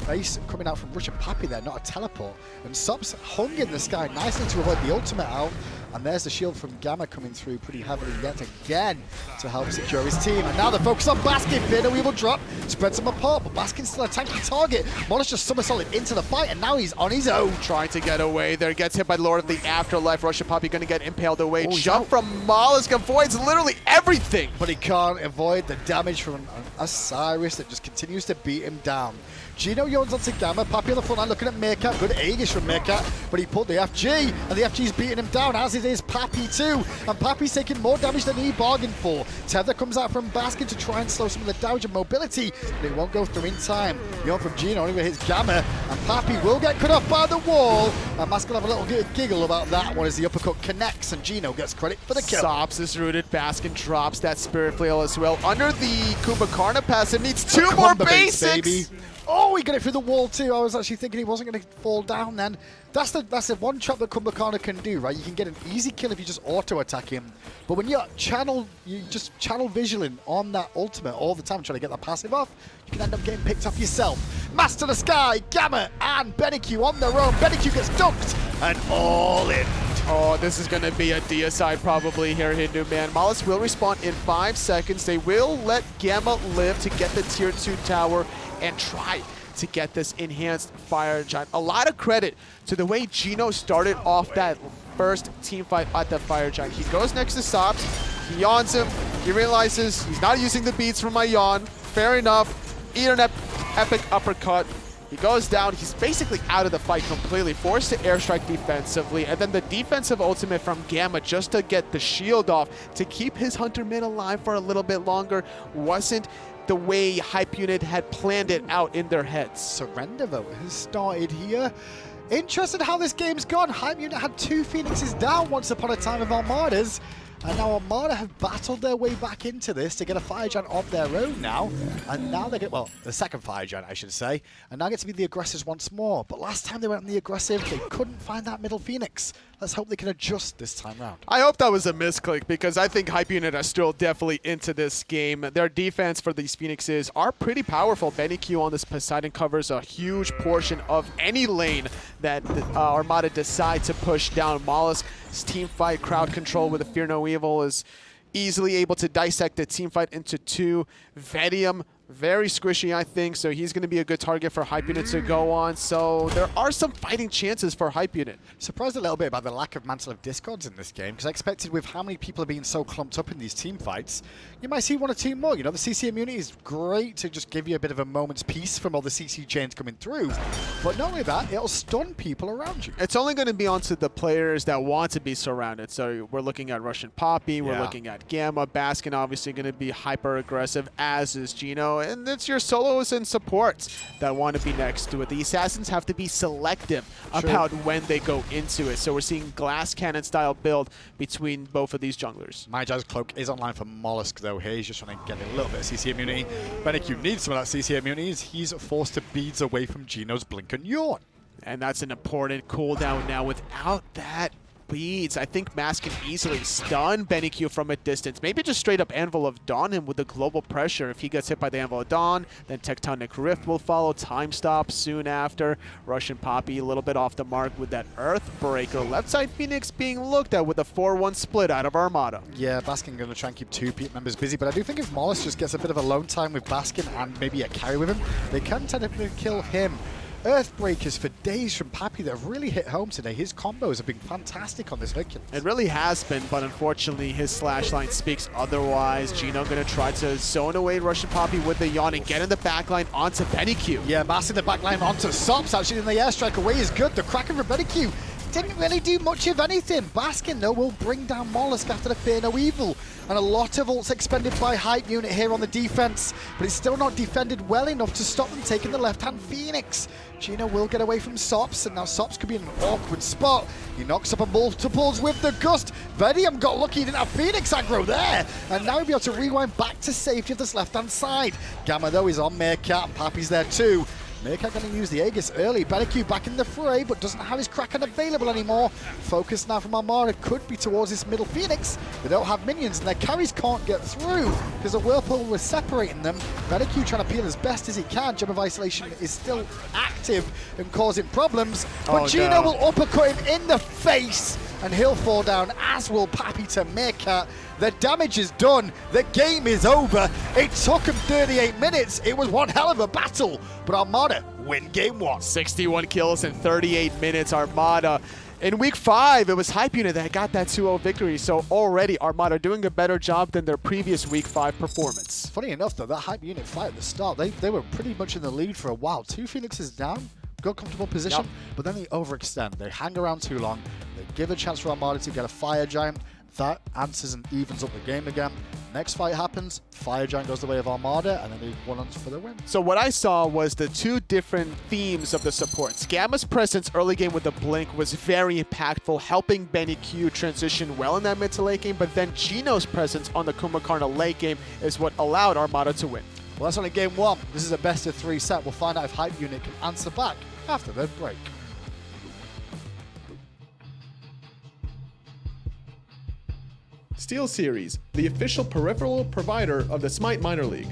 Base coming out from RussianPapi there, not a teleport. And Sops hung in the sky nicely to avoid the ultimate out. And there's the shield from Gamma coming through pretty heavily yet again to help secure his team. And now they're focused on Baskin. Bidder Weevil drop, spreads them apart, but Baskin's still a tanky target. molluskk just somersaulted into the fight, and now he's on his own. Trying to get away there, gets hit by Lord of the Afterlife. RussianPapi going to get impaled away. Jump from molluskk avoids literally everything. But he can't avoid the damage from Osiris that just continues to beat him down. Geno yawns onto Gamma. Papi on the front line looking at Meerkat. Good Aegis from Meerkat, but he pulled the FG, and the FG's beating him down, as it is Papi too. And Papi's taking more damage than he bargained for. Tether comes out from Baskin to try and slow some of the damage and mobility, but it won't go through in time. Yawn from Geno only hits Gamma, and Papi will get cut off by the wall. And Mask will have a little giggle about that one as the uppercut connects, and Geno gets credit for the kill. Sops is rooted. Baskin drops that Spirit Flail as well. Under the Kumbhakarna passive, needs 2 more basics. Baby. Oh, he got it through the wall too. I was actually thinking he wasn't going to fall down then. That's the one trap that Kumbhakarna can do, right? You can get an easy kill if you just auto-attack him. But when you just channel vigilant on that ultimate all the time, trying to get that passive off, you can end up getting picked up yourself. Master the Sky, Gamma, and sBennyQ on their own. sBennyQ gets dunked and all in. Oh, this is going to be a deicide probably here, Hindu Man. molluskk will respawn in 5 seconds. They will let Gamma live to get the tier 2 tower and try to get this enhanced Fire Giant. A lot of credit to the way Geno started off that first team fight at the Fire Giant. He goes next to Sops, he yawns him, he realizes he's not using the beats from my yawn. Fair enough, eat an epic uppercut. He goes down, he's basically out of the fight completely, forced to airstrike defensively, and then the defensive ultimate from Gamma just to get the shield off, to keep his Hunter mid alive for a little bit longer, wasn't the way Hype Unit had planned it out in their heads. Surrender vote has started here. Interested how this game's gone. Hype Unit had 2 Phoenixes down once upon a time of Armadas. And now Armada have battled their way back into this to get a Fire Giant of their own now. And now they get, well, the second Fire Giant, I should say. And now get to be the aggressors once more. But last time they went on the aggressive, they couldn't find that middle Phoenix. Let's hope they can adjust this time round. I hope that was a misclick, because I think Hype Unit are still definitely into this game. Their defense for these Phoenixes are pretty powerful. sBennyQ on this Poseidon covers a huge portion of any lane that Armada decide to push down. mollusk's team fight crowd control with a Fear No Evil is easily able to dissect the team fight into 2. Vetium, very squishy, I think, so he's going to be a good target for Hype Unit to go on. So there are some fighting chances for Hype Unit. Surprised a little bit about the lack of Mantle of Discords in this game, because I expected with how many people are being so clumped up in these team fights, you might see 1 or 2 more. You know, the CC immunity is great to just give you a bit of a moment's peace from all the CC chains coming through. But not only that, it'll stun people around you. It's only going to be onto the players that want to be surrounded. So we're looking at RussianPapi, we're looking at Gamma, Baskin obviously going to be hyper aggressive, as is Geno, and it's your solos and supports that want to be next to it. The assassins have to be selective about when they go into it. So we're seeing glass cannon style build between both of these junglers. Magi Cloak is online for molluskk though here. He's just trying to get a little bit of CC immunity. sBennyQ needs some of that CC immunity as he's forced to beads away from Geno's blink and yawn. And that's an important cooldown now. Without that speeds. I think Mask can easily stun sBennyQ from a distance. Maybe just straight up Anvil of Dawn him with the global pressure. If he gets hit by the Anvil of Dawn, then Tectonic Rift will follow. Time stop soon after. RussianPapi a little bit off the mark with that Earthbreaker. Left side Phoenix being looked at with a 4-1 split out of Armada. Yeah, Baskin going to try and keep two members busy, but I do think if molluskk just gets a bit of alone time with Baskin and maybe a carry with him, they can technically kill him. Earthbreakers for days from Papi that have really hit home today. His combos have been fantastic on this Hercules. It really has been, but unfortunately his slash line speaks otherwise. Geno going to try to zone away RussianPapi with the yawn and get in the backline onto sBennyQ. Yeah, Mass in the backline onto sops, actually in the airstrike away is good. The Kraken from sBennyQ didn't really do much of anything. Baskin, though, will bring down molluskk after the Fear No Evil. And a lot of ults expended by Hype Unit here on the defense, but it's still not defended well enough to stop them taking the left-hand Phoenix. Geno will get away from sops, and now sops could be in an awkward spot. He knocks up a multiples with the gust. Vetium got lucky, he didn't have Phoenix aggro there, and now he'll be able to rewind back to safety of this left-hand side. Gamma, though, is on Meerkat, and Papi's there too. Meerkat going to use the Aegis early. sBennyQ back in the fray, but doesn't have his Kraken available anymore. Focus now from Armada could be towards this middle Phoenix. They don't have minions, and their carries can't get through because the Whirlpool was separating them. sBennyQ trying to peel as best as he can. Gem of Isolation is still active and causing problems, but Geno will uppercut him in the face, and he'll fall down, as will Papi to Meerkat. The damage is done. The game is over. It took him 38 minutes. It was one hell of a battle, but Armada win game one. 61 kills in 38 minutes, Armada. In week 5, it was Hype Unit that got that 2-0 victory, so already Armada doing a better job than their previous week 5 performance. Funny enough, though, that Hype Unit fight at the start, they were pretty much in the lead for a while. 2 Phoenixes down, good comfortable position, but then they overextend. They hang around too long. They give a chance for Armada to get a Fire Giant. That answers and evens up the game again. Next fight happens, Fire Giant goes the way of Armada, and then they won on for the win. So what I saw was the 2 different themes of the supports. Gamma's presence early game with the Blink was very impactful, helping sBennyQ transition well in that mid to late game, but then Geno's presence on the Kumbhakarna late game is what allowed Armada to win. Well, that's only game 1. This is a best of 3 set. We'll find out if Hype Unit can answer back after the break. SteelSeries, the official peripheral provider of the SMITE Minor League.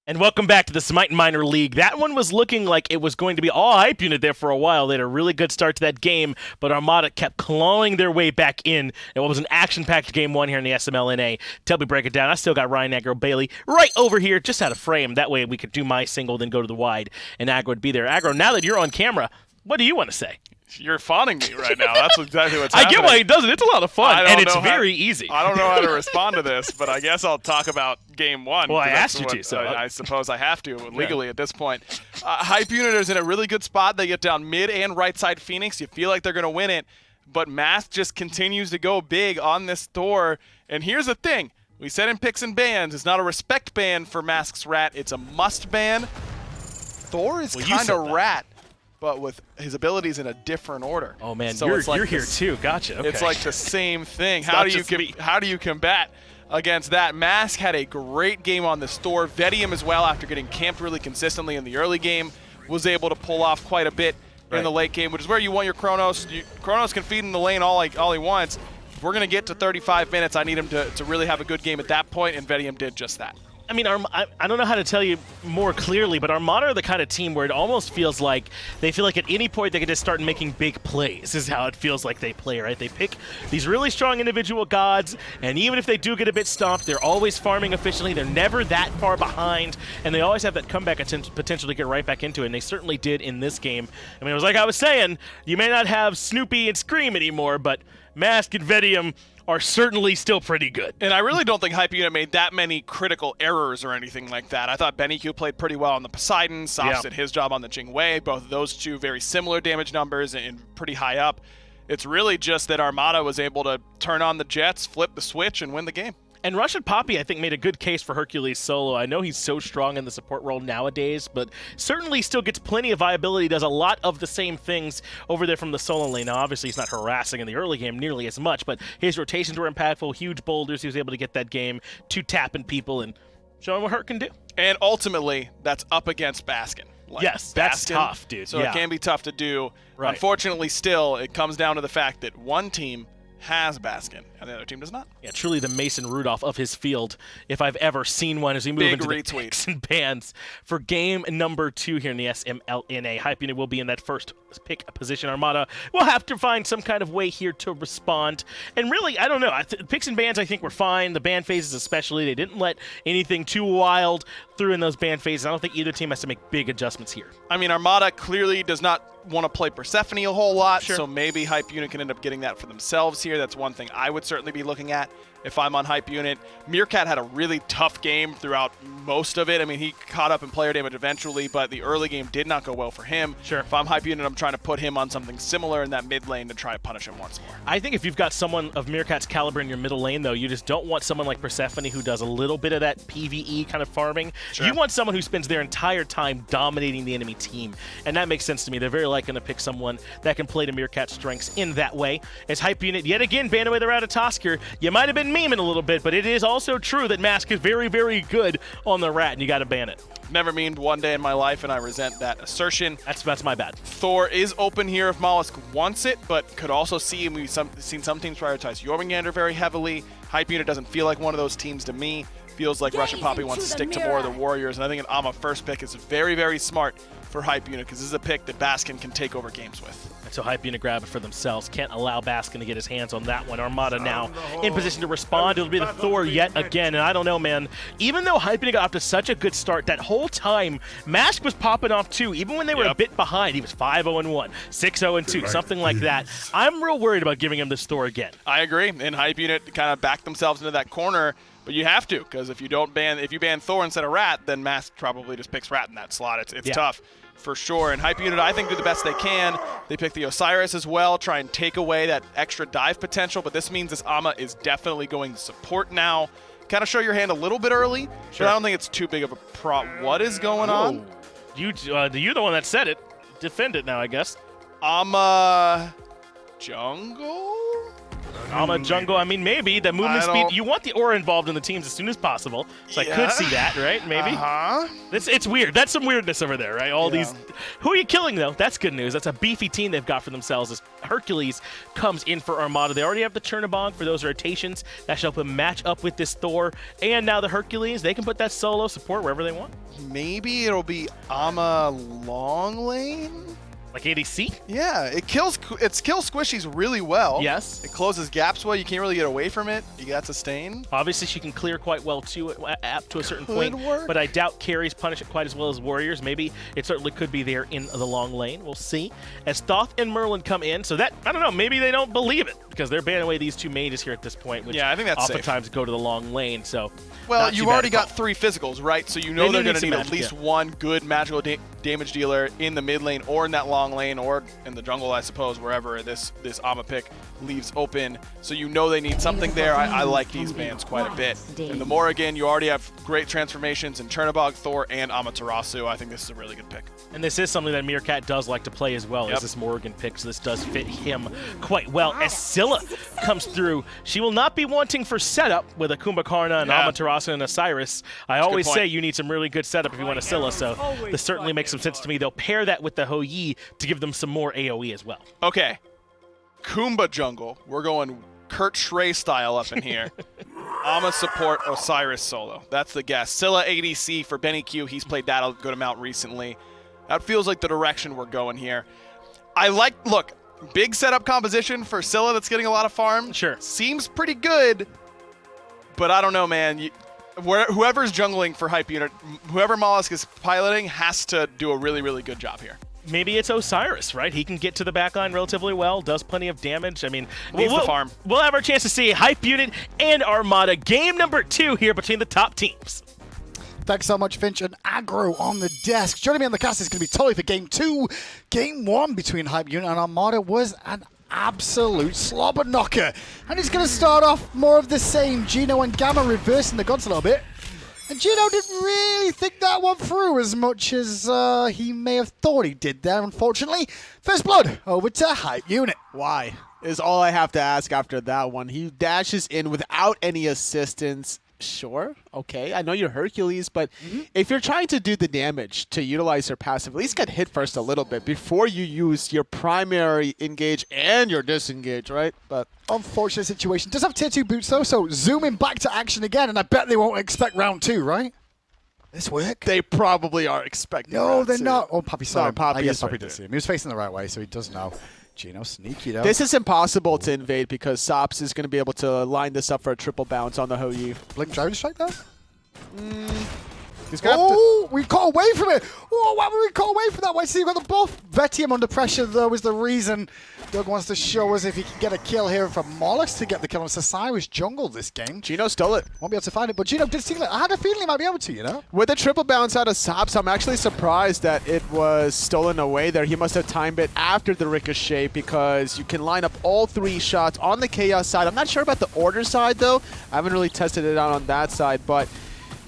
And welcome back to the SMITE Minor League. That one was looking like it was going to be all Hype Unit there for a while. They had a really good start to that game, but Armada kept clawing their way back in what was an action-packed game 1 here in the SMLNA. Till we break it down, I still got Ryan Aggro Bailey right over here, just out of frame. That way we could do my single, then go to the wide, and Aggro would be there. Aggro, now that you're on camera, what do you want to say? You're fawning me right now. That's exactly what's happening. I get why he does it. It's a lot of fun, and it's very easy. I don't know how to respond to this, but I guess I'll talk about game 1. Well, I asked you to, so I suppose I have to legally at this point. Hype Unit is in a really good spot. They get down mid and right side Phoenix. You feel like they're going to win it, but Mask just continues to go big on this Thor. And here's the thing. We said in picks and bans, it's not a respect ban for Mask's rat. It's a must ban. Thor is kind of rat, but with his abilities in a different order. Oh man, so you're here too. Gotcha. Okay. It's like the same thing. How do you combat against that? Mask had a great game on this Thor. Vetium as well, after getting camped really consistently in the early game, was able to pull off quite a bit. in the late game, which is where you want your Chronos. Chronos can feed in the lane all he wants. If we're going to get to 35 minutes, I need him to really have a good game at that point, and Vetium did just that. I mean, I don't know how to tell you more clearly, but Armada are the kind of team where it almost feels like they feel like at any point they can just start making big plays is how it feels like they play, right? They pick these really strong individual gods, and even if they do get a bit stomped, they're always farming efficiently. They're never that far behind, and they always have that comeback potential to get right back into it, and they certainly did in this game. I mean, it was like I was saying, you may not have Snoopy and Scream anymore, but Mask and Vetium are certainly still pretty good. And I really don't think Hype Unit made that many critical errors or anything like that. I thought SBennyQ played pretty well on the Poseidon. Sops did his job on the Jing. Both of those two very similar damage numbers and pretty high up. It's really just that Armada was able to turn on the Jets, flip the switch, and win the game. And RussianPapi, I think, made a good case for Hercules solo. I know he's so strong in the support role nowadays, but certainly still gets plenty of viability, does a lot of the same things over there from the solo lane. Now, obviously, he's not harassing in the early game nearly as much, but his rotations were impactful, huge boulders. He was able to get that game to tapping people and showing what Hurt can do. And ultimately, that's up against Baskin. Yes, that's tough, dude. So it can be tough to do. Right. Unfortunately, still, it comes down to the fact that one team has Baskin, and the other team does not. Yeah, truly the Mason Rudolph of his field, if I've ever seen one, as we move into the picks and bans for game number 2 here in the SMLNA. Hype Unit will be in that first pick position. Armada will have to find some kind of way here to respond. And really, I don't know. Picks and bans, I think, were fine. The ban phases especially, they didn't let anything too wild through in those ban phases. I don't think either team has to make big adjustments here. I mean, Armada clearly does not want to play Persephone a whole lot, so maybe Hype Unit can end up getting that for themselves here. That's one thing I would certainly be looking at if I'm on Hype Unit. Meerkat had a really tough game throughout most of it. I mean, he caught up in player damage eventually, but the early game did not go well for him. If I'm Hype Unit, I'm trying to put him on something similar in that mid lane to try to punish him once more. I think if you've got someone of Meerkat's caliber in your middle lane, though, you just don't want someone like Persephone who does a little bit of that PvE kind of farming. You want someone who spends their entire time dominating the enemy team, and that makes sense to me. They're very likely to pick someone that can play to Meerkat's strengths in that way. As Hype Unit yet again banned away the Ratatoskr, you might have been memeing a little bit, but it is also true that Mask is very, very good on the Rat, and you got to ban it. Never memed one day in my life, and I resent that assertion. That's my bad. Thor is open here if molluskk wants it, but could also see, and we've seen some teams prioritize Jormungandr very heavily. Hype Unit doesn't feel like one of those teams to me. Feels like RussianPapi wants to stick to more of the Warriors, and I think an Ama first pick is very, very smart for Hype Unit, because this is a pick that Baskin can take over games with. And so Hype Unit grab it for themselves. Can't allow Baskin to get his hands on that one. Armada now in position to respond. It'll be the Thor yet again. And I don't know, man. Even though Hype Unit got off to such a good start, that whole time, Mask was popping off too. Even when they were a bit behind, he was 5-0-1, 6-0-2, something like that. I'm real worried about giving him this Thor again. I agree. And Hype Unit kind of backed themselves into that corner. But you have to, because if you ban Thor instead of Rat, then Mask probably just picks Rat in that slot. It's tough. For sure, and Hype Unit, I think, do the best they can. They pick the Osiris as well, try and take away that extra dive potential, but this means this Ama is definitely going to support now. Kind of show your hand a little bit early, but I don't think it's too big of a prop. What is going on? You're the one that said it. Defend it now, I guess. Ama jungle? Ama jungle, I mean, maybe. The movement speed, you want the aura involved in the teams as soon as possible. So I could see that, right? Maybe. It's weird. That's some weirdness over there, right? All these. Who are you killing, though? That's good news. That's a beefy team they've got for themselves as Hercules comes in for Armada. They already have the Chernobog for those rotations. That should help them match up with this Thor. And now the Hercules, they can put that solo support wherever they want. Maybe it'll be Ama long lane? Like ADC? Yeah, it kills squishies really well. Yes. It closes gaps well. You can't really get away from it. You got sustain. Obviously, she can clear quite well too, to a certain point. But I doubt carries punish it quite as well as warriors. Maybe it certainly could be there in the long lane. We'll see. As Thoth and Merlin come in, so that, I don't know, maybe they don't believe it because they're banning away these two mages here at this point, which I think that's oftentimes safe. Go to the long lane. So, well, you've already got 3 physicals, right? So you know they're going to need at least one good magical damage dealer in the mid lane or in that long lane or in the jungle, I suppose, wherever this Ama pick leaves open. So you know they need something there. I like these bans quite a bit. And the Morrigan, you already have great transformations in Chernobog, Thor, and Amaterasu. I think this is a really good pick. And this is something that Meerkat does like to play as well, as this Morrigan pick, so this does fit him quite well. As Scylla comes through, she will not be wanting for setup with a Kumbhakarna and Amaterasu and Osiris. I always say you need some really good setup if you want a Scylla, so this certainly makes some sense to me. They'll pair that with the Hou Yi to give them some more AoE as well. Okay. Kumbha jungle. We're going Kurt Schrey style up in here. Ama support Osiris solo. That's the guess. Scylla ADC for sBennyQ. He's played that a good amount recently. That feels like the direction we're going here. Look, big setup composition for Scylla that's getting a lot of farm. Sure. Seems pretty good, but I don't know, man. Whoever's jungling for hype unit, whoever molluskk is piloting has to do a really, really good job here. Maybe it's Osiris, right? He can get to the backline relatively well, does plenty of damage. I mean, Needs the farm. We'll have our chance to see Hype Unit and Armada. Game number 2 here between the top teams. Thanks so much, Finch and Aggro on the desk. Joining me on the cast is going to be Tolly for Game 2. Game 1 between Hype Unit and Armada was an absolute slobber knocker. And it's going to start off more of the same. Geno and Gamma reversing the gods a little bit. And Geno didn't really think that one through as much as he may have thought he did there, unfortunately. First blood over to Hype Unit. Why? Is all I have to ask after that one. He dashes in without any assistance. Sure, okay, I know you're Hercules, but if you're trying to do the damage to utilize your passive, at least get hit first a little bit before you use your primary engage and your disengage, right? But Unfortunate situation. Does have tier 2 boots though, so zooming back to action again, and I bet they won't expect round 2, right? This work? they probably are expecting No, round they're 2. not. Oh, Papi saw him. Papi I guess is right Papi did there. see him. He was facing the right way, so he does know. Geno sneaky though. This is impossible to invade because Sops is going to be able to line this up for a triple bounce on the Hou-Yi. Blink Dragon Strike though? He's gonna have to- Oh, we caught away from it. Oh, why were we caught away from that? Why see you got the buff? Vetium under pressure though is the reason. Doug wants to show us if he can get a kill here from molluskk to get the kill on Osiris jungle this game. Geno stole it. Won't be able to find it, but Geno did steal it. I had a feeling he might be able to, you know? With a triple bounce out of Sops, I'm actually surprised that it was stolen away there. He must have timed it after the ricochet because you can line up all 3 shots on the Chaos side. I'm not sure about the Order side, though. I haven't really tested it out on that side, but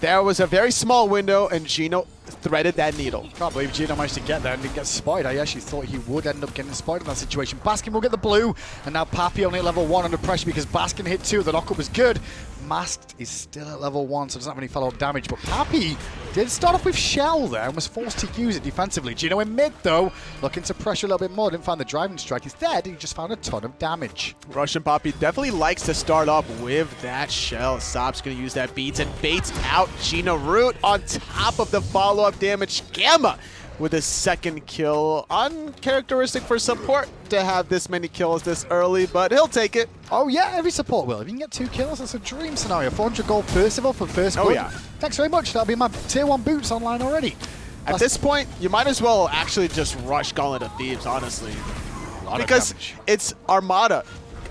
there was a very small window, and Geno threaded that needle. Can't believe Geno managed to get there and didn't get spotted. I actually thought he would end up getting spotted in that situation. Baskin will get the blue, and now Papi only at level 1 under pressure because Baskin hit 2. The knockup was good. Masked is still at level 1, so doesn't have any follow-up damage, but Papi did start off with Shell there and was forced to use it defensively. Geno in mid, though, looking to pressure a little bit more. Didn't find the driving strike. Instead, he just found a ton of damage. RussianPapi definitely likes to start off with that shell. Sops going to use that beats and baits out Geno Root on top of the follow-up damage. Gamma with a second kill. Uncharacteristic for support to have this many kills this early, but he'll take it. Oh yeah, every support will. If you can get 2 kills, that's a dream scenario. 400 gold Percival for first blood. yeah. Thanks very much. That'll be my tier 1 boots online already. At this point, you might as well actually just rush Gauntlet of Thieves, honestly. Because it's Armada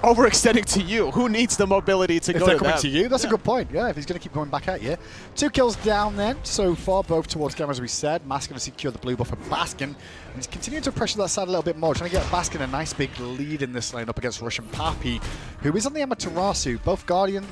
overextending to you. Who needs the mobility to If go they're to coming them? to you, that's a good point. Yeah, if he's going to keep going back at you. 2 kills down then so far, both towards Gamma, as we said. Mask going to secure the blue buff from Baskin. And he's continuing to pressure that side a little bit more, trying to get Baskin a nice big lead in this lane up against RussianPapi, who is on the Amaterasu. Both Guardian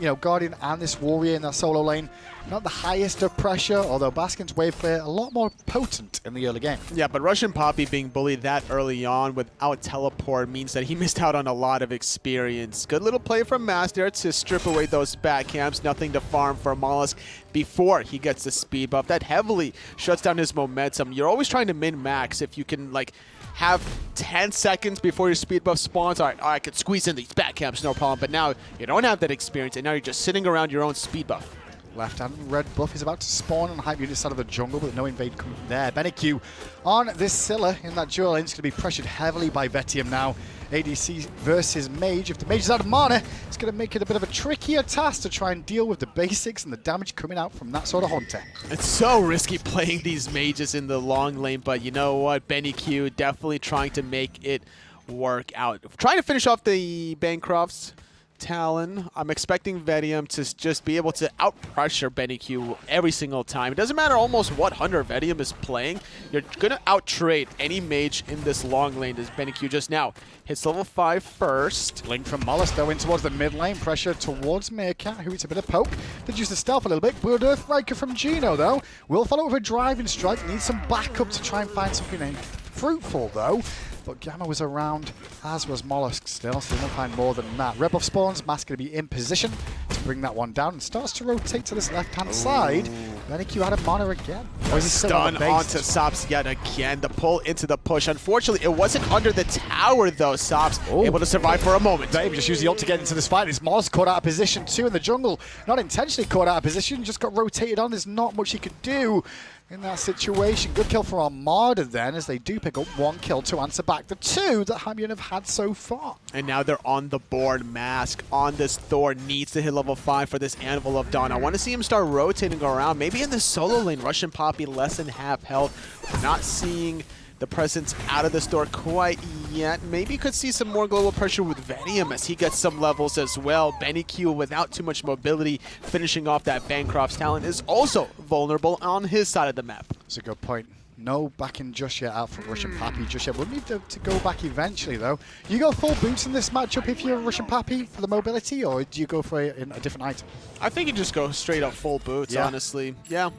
and this Warrior in that solo lane. Not the highest of pressure, although Baskin's wave clear a lot more potent in the early game. Yeah, but RussianPapi being bullied that early on without teleport means that he missed out on a lot of experience. Good little play from Master to strip away those back camps. Nothing to farm for molluskk before he gets the speed buff. That heavily shuts down his momentum. You're always trying to min-max if you can, like, have 10 seconds before your speed buff spawns. All right, I could squeeze in these back camps, no problem. But now you don't have that experience, and now you're just sitting around your own speed buff. Left-hand red buff is about to spawn on Hype Unit side of the jungle, but no invade coming from there. sBennyQ on this Scylla in that duel lane is going to be pressured heavily by Vetium now. ADC versus Mage. If the Mage is out of mana, it's going to make it a bit of a trickier task to try and deal with the basics and the damage coming out from that sort of hunter. It's so risky playing these mages in the long lane, but you know what? sBennyQ definitely trying to make it work out. Trying to finish off the Bancrofts. Talon. I'm expecting Vetium to just be able to out-pressure sBennyQ every single time. It doesn't matter almost what hunter Vetium is playing. You're going to out-trade any mage in this long lane as sBennyQ just now hits level 5 first. Blink from molluskk though in towards the mid lane. Pressure towards Meerkat, who eats a bit of poke. Did use the stealth a little bit. Blood Earth Riker from Geno though. Will follow with a driving strike. Needs some backup to try and find something fruitful though. But Gamma was around, as was molluskk still, so they won't find more than that. Red buff spawns, Mask going to be in position to bring that one down and starts to rotate to this left-hand side. sBennyQ had a mana again. Or is he still on Stun the base? onto sops yet again. The pull into the push. Unfortunately, it wasn't under the tower, though. sops able to survive for a moment. Vetium just used the ult to get into this fight. It's molluskk caught out of position too in the jungle. Not intentionally caught out of position, just got rotated on. There's not much he could do in that situation. Good kill for Armada then, as they do pick up 1 kill to answer back the 2 that Hypeunion have had so far. And now they're on the board. Mask on this Thor needs to hit level 5 for this Anvil of Dawn. I want to see him start rotating around. Maybe in the solo lane, RussianPapi less than half health. We're not seeing the presence out of the store quite yet. Maybe could see some more global pressure with Vetium as he gets some levels as well. sBennyQ without too much mobility, finishing off that Bancroft's talent, is also vulnerable on his side of the map. That's a good point. No backing just yet out from RussianPapi just yet. We'll need to go back eventually, though. You go full boots in this matchup if you're RussianPapi for the mobility, or do you go for a different item? I think you just go straight up full boots, honestly. Yeah.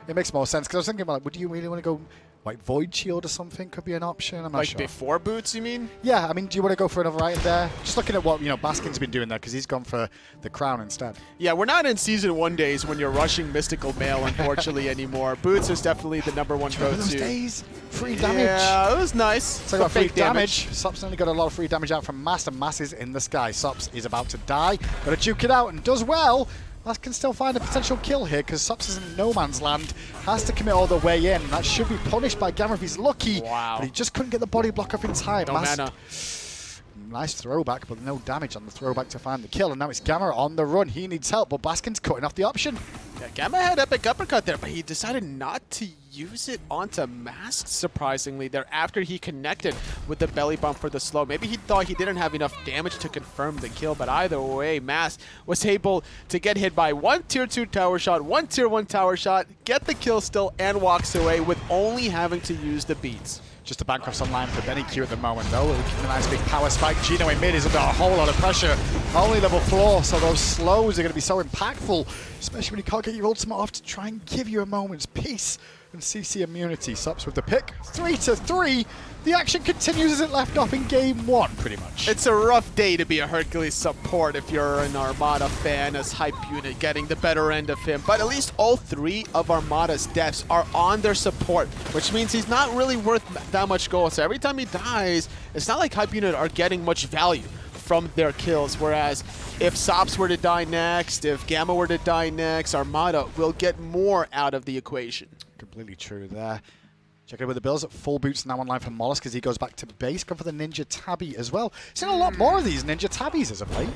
It makes more sense, because I was thinking about, would you really want to go like Void Shield or something? Could be an option. I'm not like sure. before boots, you mean? Yeah, I mean, do you want to go for another item there? Just looking at what, Baskin's been doing there, because he's gone for the crown instead. Yeah, we're not in Season 1 days when you're rushing Mystical Mail, unfortunately, anymore. Boots is definitely the #1 go-to. Those days? Free damage. Yeah, it was nice. So got free damage. Sops only got a lot of free damage out from Mass, and Mass is in the sky. Sops is about to die. Got to juke it out and does well. Mass can still find a potential kill here because Sops is in no man's land. Has to commit all the way in. That should be punished by Gamma if he's lucky. Wow. But he just couldn't get the body block up in time. No mana. Nice throwback, but no damage on the throwback to find the kill. And now it's Gamma on the run. He needs help, but Baskin's cutting off the option. Yeah, Gamma had epic uppercut there, but he decided not to use it onto Mask, surprisingly, there after he connected with the belly bump for the slow. Maybe he thought he didn't have enough damage to confirm the kill, but either way, Mask was able to get hit by 1 tier 2 tower shot, 1 tier 1 tower shot, get the kill still, and walks away with only having to use the beats. Just a Bancroft's online for sBennyQ at the moment, though. Looking a nice big power spike. Geno in mid is under a whole lot of pressure. Only level 4, so those slows are going to be so impactful, especially when you can't get your ultimate off to try and give you a moment's peace and CC immunity. Sops with the pick. 3-3. The action continues as it left off in game 1, pretty much. It's a rough day to be a Hercules support if you're an Armada fan, as Hype Unit getting the better end of him. But at least all 3 of Armada's deaths are on their support, which means he's not really worth that much gold. So every time he dies, it's not like Hype Unit are getting much value from their kills, whereas if Sops were to die next, if Gamma were to die next, Armada will get more out of the equation. Completely true there. Check it with the Bills at full boots now online for molluskk as he goes back to base. Go for the Ninja Tabby as well. Seen a lot more of these Ninja Tabbies as of late.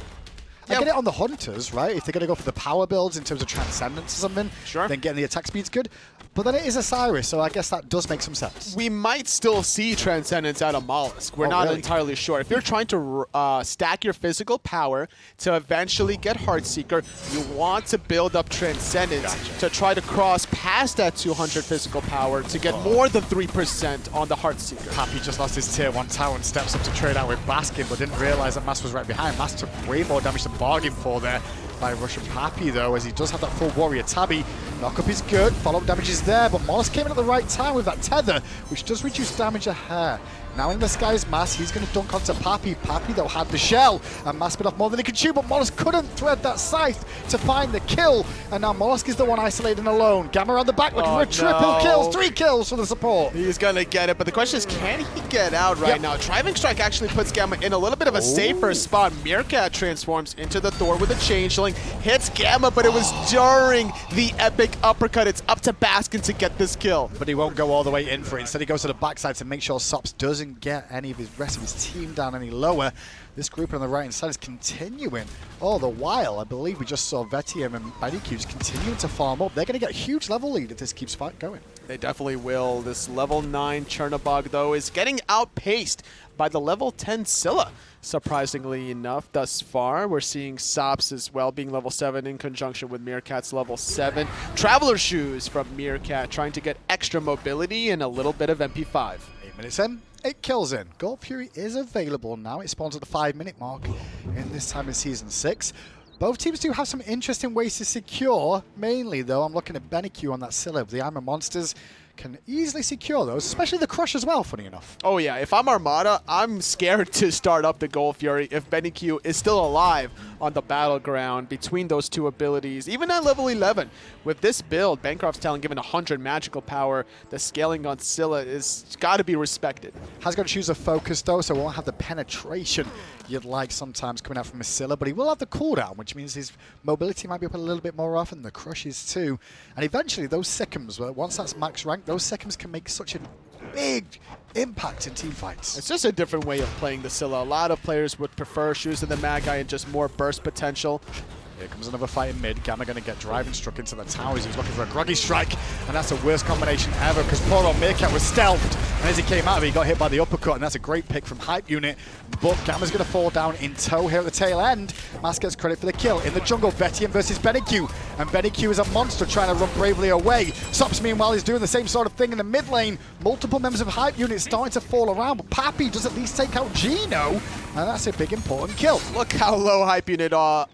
I get it on the Hunters, right? If they're going to go for the power builds in terms of Transcendence or something, then getting the attack speed's good. But then it is Osiris, so I guess that does make some sense. We might still see Transcendence out of molluskk. We're not entirely sure. If you're trying to stack your physical power to eventually get Heartseeker, you want to build up Transcendence to try to cross past that 200 physical power to get more than 3% on the Heartseeker. Papi just lost his tier 1 tower and steps up to trade out with Baskin, but didn't realize that Mass was right behind. Mass took way more damage than bargained for there by RussianPapi, though, as he does have that full warrior tabby. Knockup is good, follow-up damage is there, but molluskk came in at the right time with that tether, which does reduce damage a hair. Now in the skies, Mass, he's going to dunk onto Papi. Papi, though, had the shell, and Mass bit off more than he could chew, but molluskk couldn't thread that scythe to find the kill, and now molluskk is the one isolated alone. Gamma on the back looking for a triple kills, 3 kills for the support. He's going to get it, but the question is, can he get out right now? Driving Strike actually puts Gamma in a little bit of a safer spot. Meerkat transforms into the Thor with a Changeling, hits Gamma, but it was during the epic uppercut. It's up to Baskin to get this kill. But he won't go all the way in for it. Instead, he goes to the backside to make sure Sops doesn't get any of his rest of his team down any lower. This group on the right hand side is continuing all the while. I believe we just saw Vetium and sBennyQ just continuing to farm up. They're going to get a huge level lead if this keeps going. They definitely will. This level 9 Chernobog, though, is getting outpaced by the level 10 Scylla. Surprisingly enough, thus far, we're seeing Sops as well being level 7 in conjunction with Meerkat's level 7. Traveler Shoes from Meerkat trying to get extra mobility and a little bit of MP5. 8 minutes in, 8 kills in. Gold Fury is available now. It spawns at the 5-minute mark in this time in Season 6. Both teams do have some interesting ways to secure. Mainly, though, I'm looking at sBennyQ on that Scylla. The Iron Monsters can easily secure those, especially the Crush as well, funny enough. Oh yeah, if I'm Armada, I'm scared to start up the Gold Fury if sBennyQ is still alive on the battleground between those two abilities. Even at level 11, with this build, Bancroft's Talon given 100 magical power, the scaling on Scylla is got to be respected. Has got to choose a focus though, so won't have the penetration you'd like sometimes coming out from a Scylla, but he will have the cooldown, which means his mobility might be up a little bit more often, the crushes too. And eventually those seconds, once that's max rank, those seconds can make such a big impact in team fights. It's just a different way of playing the Scylla. A lot of players would prefer choosing the Magi and just more burst potential. Here comes another fight in mid. Gamma going to get driving struck into the towers. He's looking for a groggy strike, and that's the worst combination ever because poor old Meerkat was stealthed, and as he came out of it, he got hit by the uppercut, and that's a great pick from Hype Unit. But Gamma's going to fall down in tow here at the tail end. Mas gets credit for the kill. In the jungle, Vetium versus SBennyQ, and SBennyQ is a monster trying to run bravely away. Sops, meanwhile, is doing the same sort of thing in the mid lane. Multiple members of Hype Unit starting to fall around, but Papi does at least take out Geno, and that's a big important kill. Look how low Hype Unit are.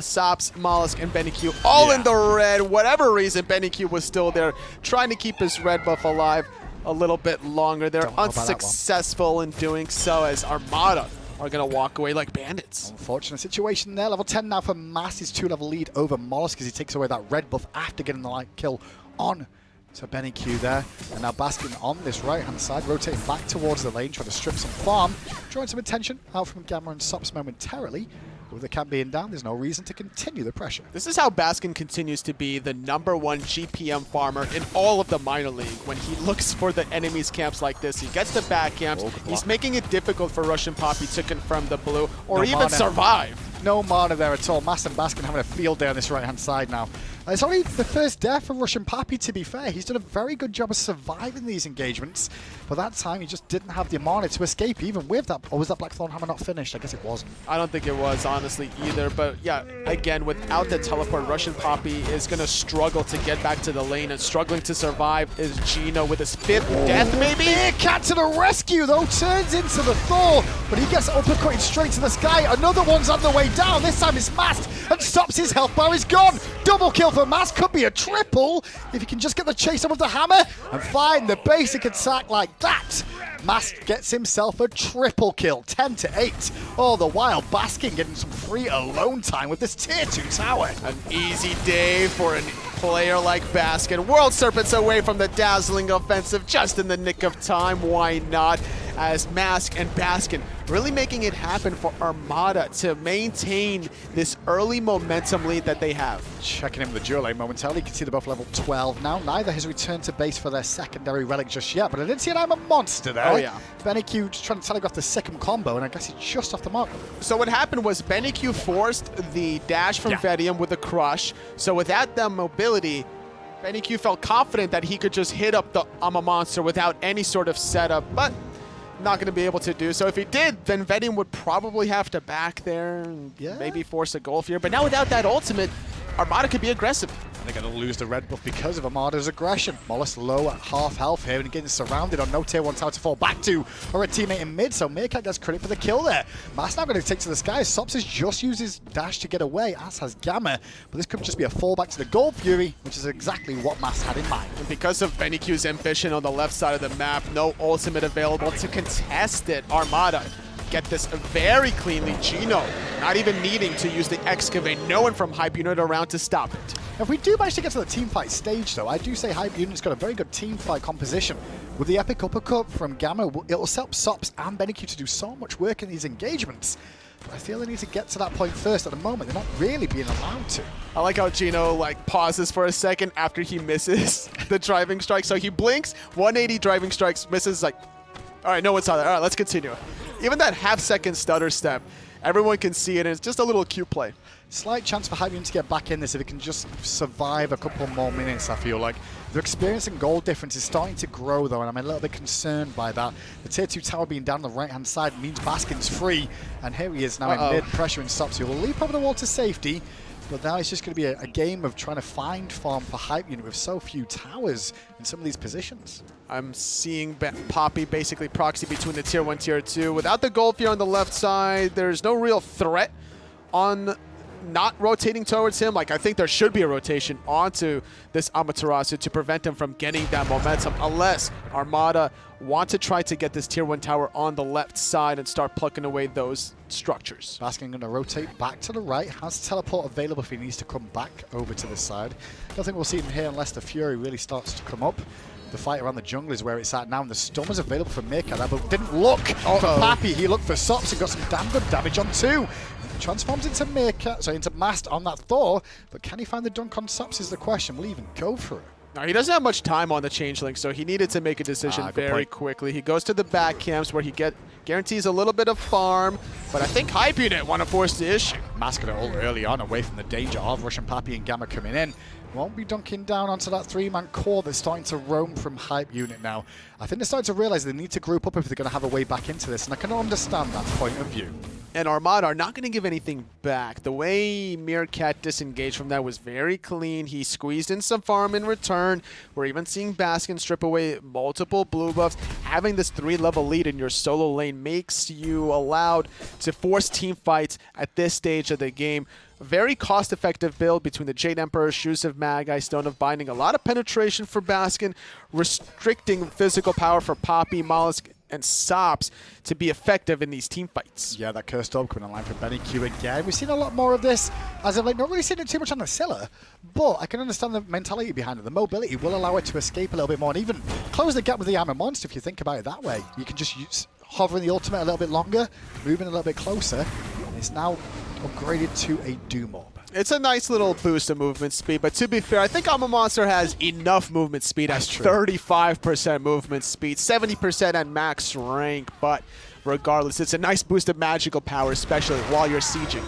Sops, molluskk, and SBennyQ all in the red. Whatever reason, SBennyQ was still there, trying to keep his red buff alive a little bit longer. They're unsuccessful in doing so as Armada are going to walk away like bandits. Unfortunate situation there. Level 10 now for Mas, his 2-level lead over molluskk as he takes away that red buff after getting the light kill on to SBennyQ there. And now Baskin on this right-hand side, rotating back towards the lane, trying to strip some farm, drawing some attention out from Gamma and Sops momentarily. With the camp being down, there's no reason to continue the pressure. This is how Baskin continues to be the #1 GPM farmer in all of the minor league. When he looks for the enemy's camps like this, he gets the back camps. He's making it difficult for RussianPapi to confirm the blue or even survive. No mana there at all. Mas and Baskin having a field day on this right-hand side now. It's only the first death for RussianPapi, to be fair. He's done a very good job of surviving these engagements. But that time, he just didn't have the mana to escape, even with that. Or was that Blackthorn Hammer not finished? I guess it wasn't. I don't think it was, honestly, either. But yeah, again, without the teleport, RussianPapi is going to struggle to get back to the lane. And struggling to survive is Geno with his 5th death, maybe? Meerkat to the rescue, though. Turns into the Thor. But he gets uppercutted straight to the sky. Another one's on the way down. This time it's Mast and stops. His health bar is gone. Double kill for Mast. Could be a triple if he can just get the chase on with the hammer and find the basic attack like that. Mast gets himself a triple kill, 10-8. All the while, Baskin getting some free alone time with this tier 2 tower. An easy day for a player like Baskin. World Serpents away from the dazzling offensive just in the nick of time. Why not? As Mask and Baskin really making it happen for Armada to maintain this early momentum lead that they have. Checking in with the dual lane momentarily. You can see they're both level 12 now. Neither has returned to base for their secondary relic just yet, but I didn't see an I'm a monster there. Oh, yeah. SBennyQ just trying to telegraph the second combo, and I guess he's just off the mark. So what happened was SBennyQ forced the dash from Vetium with a crush. So without that mobility, SBennyQ felt confident that he could just hit up the I'm a monster without any sort of setup, but not going to be able to do so. If he did, then Vetium would probably have to back there and maybe force a goal here. But now without that ultimate, Armada could be aggressive. And they're going to lose the red buff because of Armada's aggression. molluskk low at half health here and getting surrounded on no tier 1 tower to fall back to, or a teammate in mid, so Meerkat gets credit for the kill there. Mas now going to take to the sky. Sops has just used his dash to get away, as has Gamma, but this could just be a fallback to the Gold Fury, which is exactly what Mas had in mind. And because of SBennyQ's ambition on the left side of the map, no ultimate available to contest it, Armada get this very cleanly. Geno not even needing to use the excavate, no one from Hype Unit around to stop it. If we do manage to get to the teamfight stage, though, I do say Hype Unit's got a very good teamfight composition. With the epic uppercut from Gamma, it'll help Sops and SBennyQ to do so much work in these engagements. But I feel they need to get to that point first. At the moment, they're not really being allowed to. I like how Geno pauses for a second after he misses the driving strike. So he blinks, 180 driving strikes, misses all right, no one's on there. All right, let's continue. Even that half-second stutter step, everyone can see it, and it's just a little cute play. Slight chance for Hype Unit to get back in this if it can just survive a couple more minutes, I feel like. Their experience and goal difference is starting to grow, though, and I'm a little bit concerned by that. The tier 2 tower being down the right-hand side means Baskin's free, and here he is now in mid, pressuring Sops. He will leap over the wall to safety, but now it's just going to be a game of trying to find farm for Hype Unit with so few towers in some of these positions. I'm seeing Papi basically proxy between the tier 1, tier 2. Without the gold here on the left side, there's no real threat on not rotating towards him. Like, I think there should be a rotation onto this Amaterasu to prevent him from getting that momentum, unless Armada want to try to get this tier 1 tower on the left side and start plucking away those structures. Baskin going to rotate back to the right, has teleport available if he needs to come back over to this side. Don't think we'll see him here unless the Fury really starts to come up. The fight around the jungle is where it's at now, and the stun is available for Meerkat, but didn't look for Papi. He looked for sops and got some damn good damage on 2. Transforms into Meerkat, so into Mast on that Thor, but can he find the dunk on sops is the question. Will he even go for it? Now, he doesn't have much time on the changeling, so he needed to make a decision very quickly. He goes to the back camps where he guarantees a little bit of farm, but I think Hype Unit want to force the issue. Mask going to ult early on away from the danger of RussianPapi and Gamma coming in. Won't be dunking down onto that 3-man core that's starting to roam from Hype Unit now. I think they're starting to realize they need to group up if they're going to have a way back into this, and I can understand that point of view. And Armada are not going to give anything back. The way Meerkat disengaged from that was very clean. He squeezed in some farm in return. We're even seeing Baskin strip away multiple blue buffs. Having this 3-level lead in your solo lane makes you allowed to force team fights at this stage of the game. A very cost-effective build between the Jade Emperor, Shoes of Magi, Stone of Binding. A lot of penetration for Baskin, restricting physical power for Papi, molluskk, and sops to be effective in these team fights. Yeah, that cursed orb coming online for sBennyQ again. We've seen a lot more of this as of late. Not really seen it too much on the Scylla, but I can understand the mentality behind it. The mobility will allow it to escape a little bit more and even close the gap with the armor monster if you think about it that way. You can just use hovering the ultimate a little bit longer, moving a little bit closer, and it's now upgraded to a Doom Orb. It's a nice little boost of movement speed, but to be fair, I think Monster has enough movement speed at 35% movement speed, 70% at max rank, but regardless, it's a nice boost of magical power, especially while you're sieging.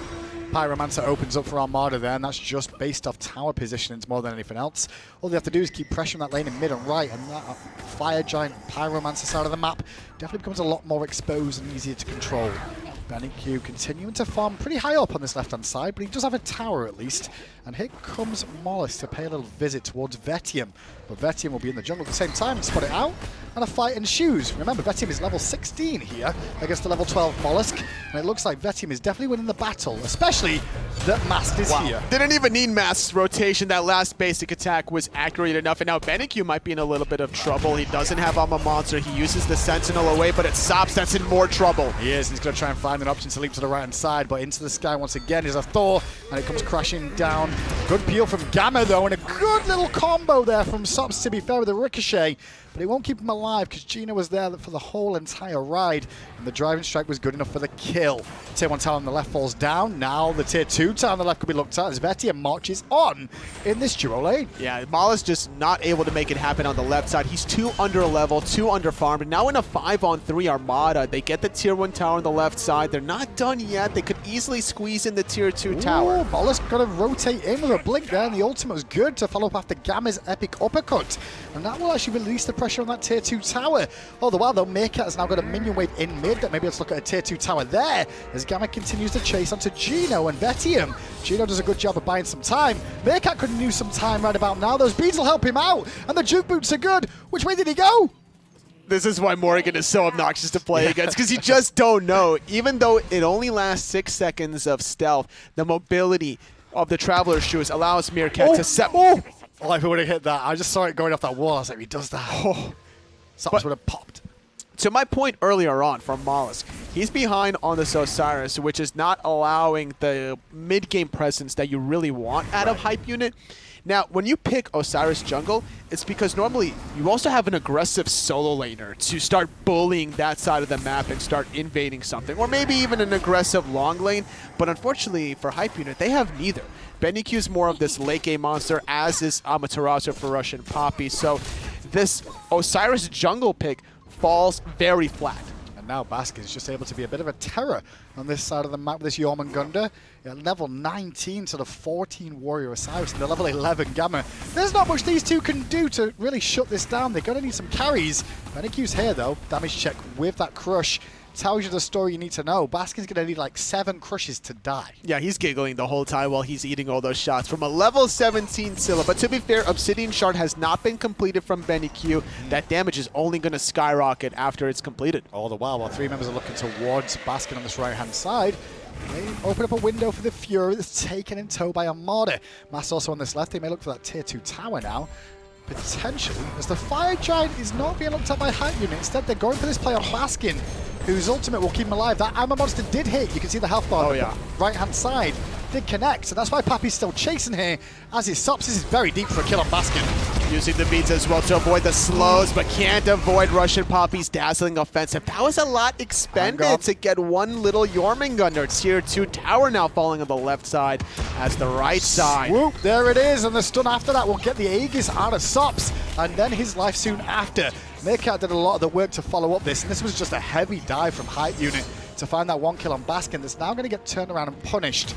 Pyromancer opens up for Armada there, and that's just based off tower positionings more than anything else. All they have to do is keep pressuring that lane in mid and right, and that Fire Giant Pyromancer side of the map definitely becomes a lot more exposed and easier to control. sBennyQ continuing to farm pretty high up on this left-hand side, but he does have a tower at least. And here comes molluskk to pay a little visit towards Vetium. But Vetium will be in the jungle at the same time and spot it out, and a fight ensues. Remember, Vetium is level 16 here against the level 12 molluskk, and it looks like Vetium is definitely winning the battle, especially that Mast is here. Didn't even need Mast's rotation. That last basic attack was accurate enough, and now sBennyQ might be in a little bit of trouble. He doesn't have Monster. He uses the Sentinel away, but it's sops that's in more trouble. He is, and he's going to try and find an option to leap to the right-hand side, but into the sky once again is a Thor, and it comes crashing down. Good peel from Gamma, though, and a good little combo there from sops, to be fair, with a ricochet. But it won't keep him alive because Gina was there for the whole entire ride, and the driving strike was good enough for the kill. Tier 1 tower on the left falls down. Now the Tier 2 tower on the left could be looked at as Vetium marches on in this duo lane. Yeah, molluskk just not able to make it happen on the left side. He's too under level, too under farmed. And now in a 5-on-3 Armada, they get the Tier 1 tower on the left side. They're not done yet. They could easily squeeze in the Tier 2 tower. molluskk got to rotate in with a blink there, and the ultimate was good to follow up after Gamma's epic uppercut. And that will actually release the pressure on that Tier 2 tower. All the while, though, Meerkat has now got a minion wave in mid that maybe let's look at a Tier 2 tower there as Gamma continues to chase onto Geno and Vetium. Geno does a good job of buying some time. Meerkat could use some time right about now. Those beads will help him out, and the juke boots are good. Which way did he go? This is why Morrigan is so obnoxious to play against, because you just don't know. Even though it only lasts 6 seconds of stealth, the mobility of the Traveler's Shoes allows Meerkat to set... Oh, if he would have hit that. I just saw it going off that wall. I was like, he does that. Sops would have popped. To my point earlier on from molluskk, he's behind on this Osiris, which is not allowing the mid-game presence that you really want out of Hype Unit. Now, when you pick Osiris jungle, it's because normally you also have an aggressive solo laner to start bullying that side of the map and start invading something, or maybe even an aggressive long lane. But unfortunately for Hype Unit, they have neither. sBennyQ is more of this late game monster, as is Amaterasu for RussianPapi. So this Osiris jungle pick falls very flat. And now Baskin is just able to be a bit of a terror on this side of the map with this Jormungandr. At level 19 to the 14 Warrior Osiris and the level 11 Gamma. There's not much these two can do to really shut this down. They're going to need some carries. sBennyQ's here, though. Damage check with that crush tells you the story you need to know. Baskin's going to need like 7 crushes to die. Yeah, he's giggling the whole time while he's eating all those shots from a level 17 Scylla. But to be fair, Obsidian Shard has not been completed from sBennyQ. That damage is only going to skyrocket after it's completed. All the while 3 members are looking towards Baskin on this right-hand side. They open up a window for the Fury that's taken in tow by Armada. Mass also on this left. They may look for that tier 2 tower now. Potentially, as the Fire Giant is not being looked at by Hype Unit. Instead, they're going for this play on Baskin, whose ultimate will keep him alive. That Armor Monster did hit. You can see the health bar on the right-hand side. Did connect, so that's why Papi's still chasing here. As his sops, this is very deep for a kill on Baskin. Using the beats as well to avoid the slows, but can't avoid RussianPapi's dazzling offensive. That was a lot expended to get one little Jormungandr. Tier 2 tower now falling on the left side as the right side. Swoop, there it is, and the stun after that will get the Aegis out of sops, and then his life soon after. Meerkat did a lot of the work to follow up this, and this was just a heavy dive from Hype Unit to find that one kill on Baskin that's now going to get turned around and punished.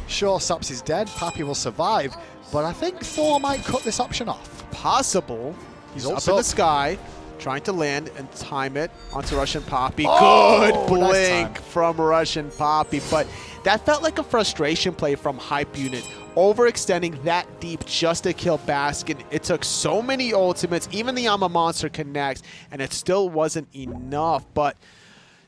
Sure, Sops is dead, Papi will survive, but I think Thor might cut this option off. Possible. He's up in the sky, trying to land and time it onto RussianPapi. Oh, Good blink nice from RussianPapi, but that felt like a frustration play from Hype Unit. Overextending that deep just to kill Baskin. It took so many ultimates, even the Armor Monster connects, and it still wasn't enough, but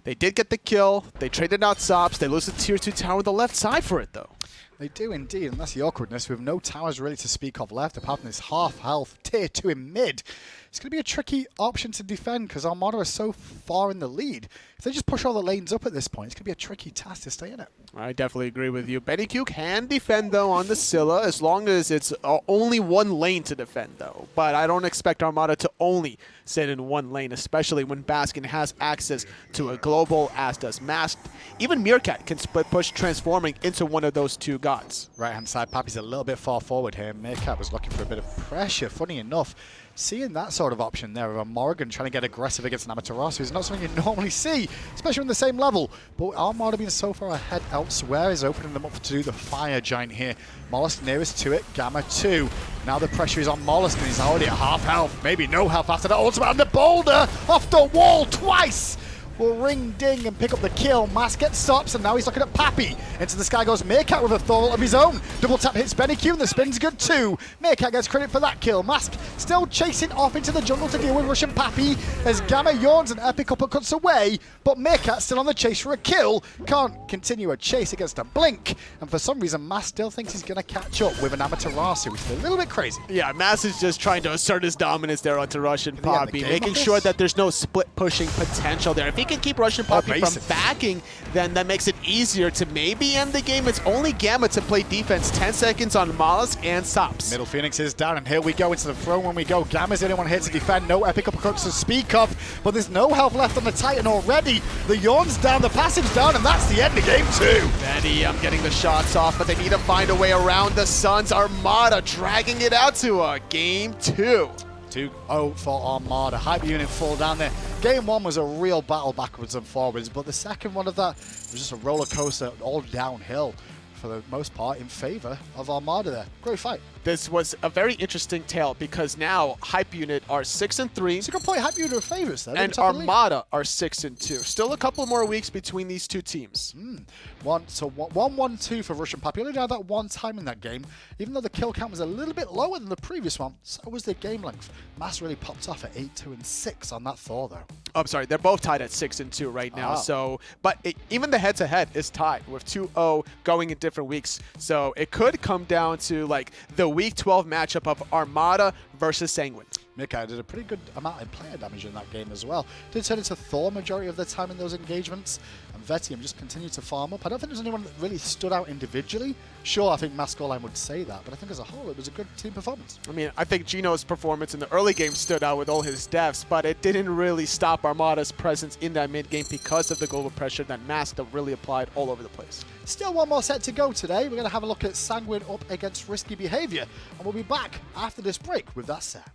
they did get the kill. They traded out Sops. They lose the tier 2 tower on the left side for it, though. They do indeed, and that's the awkwardness with no towers really to speak of left, apart from this half-health tier 2 in mid. It's going to be a tricky option to defend because Armada is so far in the lead. If they just push all the lanes up at this point, it's going to be a tricky task to stay in it. I definitely agree with you. sBennyQ can defend, though, on the Scylla, as long as it's only one lane to defend, though. But I don't expect Armada to only sit in one lane, especially when Baskin has access to a global, as does Masked. Even Meerkat can split push, transforming into one of those two gods. Right-hand side, Papi's a little bit far forward here. Meerkat was looking for a bit of pressure. Funny enough, seeing that sort of option there of a Morrigan trying to get aggressive against an Amaterasu is not something you normally see, especially on the same level. But Armada being so far ahead elsewhere is opening them up to do the Fire Giant here. Molluskk nearest to it, Gamma 2. Now the pressure is on Molluskk, and he's already at half health, maybe no health after that ultimate, and the boulder off the wall twice will ring ding and pick up the kill. Mask gets stops, and now he's looking at Papi. Into the sky goes Meerkat with a Thor of his own. Double tap hits sBennyQ, and the spin's good too. Meerkat gets credit for that kill. Mask still chasing off into the jungle to deal with RussianPapi as Gamma yawns and epic uppercuts away, but Meerkat still on the chase for a kill. Can't continue a chase against a blink, and for some reason Mask still thinks he's going to catch up with an Amaterasu, which is a little bit crazy. Yeah, Mask is just trying to assert his dominance there onto RussianPapi, making sure that there's no split pushing potential there. If he can keep RussianPapi from backing, then that makes it easier to maybe end the game. It's only Gamma to play defense. 10 seconds on Molluskk and Sops. Middle Phoenix is down, and here we go into the throne when we go. Gamma's the only one here to defend. No epic uppercuts to speak of, but there's no health left on the Titan already. The Yawn's down, the Passive's down, and that's the end of game 2. Vetium getting the shots off, but they need to find a way around the Suns. Armada dragging it out to a game 2. 2-0 for Armada. Hype Unit fall down there. Game 1 was a real battle backwards and forwards, but the second one of that was just a roller coaster all downhill for the most part in favor of Armada there. Great fight. This was a very interesting tale because now Hype Unit are 6-3. It's a good point. Hype Unit are favorites there. And Armada are 6-2. Still a couple more weeks between these two teams. 1-1-2 for RussianPapi. Only died that one time in that game. Even though the kill count was a little bit lower than the previous one, so was the game length. Mass really popped off at 8-2-6 on that Thor, though. Oh, I'm sorry, they're both tied at 6-2 right now. So, but even the head-to-head is tied with 2-0 going in different weeks. So it could come down to like the Week 12 matchup of Armada versus Sanguine. Meerkat did a pretty good amount of player damage in that game as well. Did turn into Thor majority of the time in those engagements, and Vetium just continued to farm up. I don't think there's anyone that really stood out individually. Sure, I think Mass Scoreline would say that, but I think as a whole it was a good team performance. I mean, I think Geno's performance in the early game stood out with all his deaths, but it didn't really stop Armada's presence in that mid game because of the global pressure that Mass really applied all over the place. Still one more set to go today. We're going to have a look at Sanguine up against Risky Behavior, and we'll be back after this break with that set.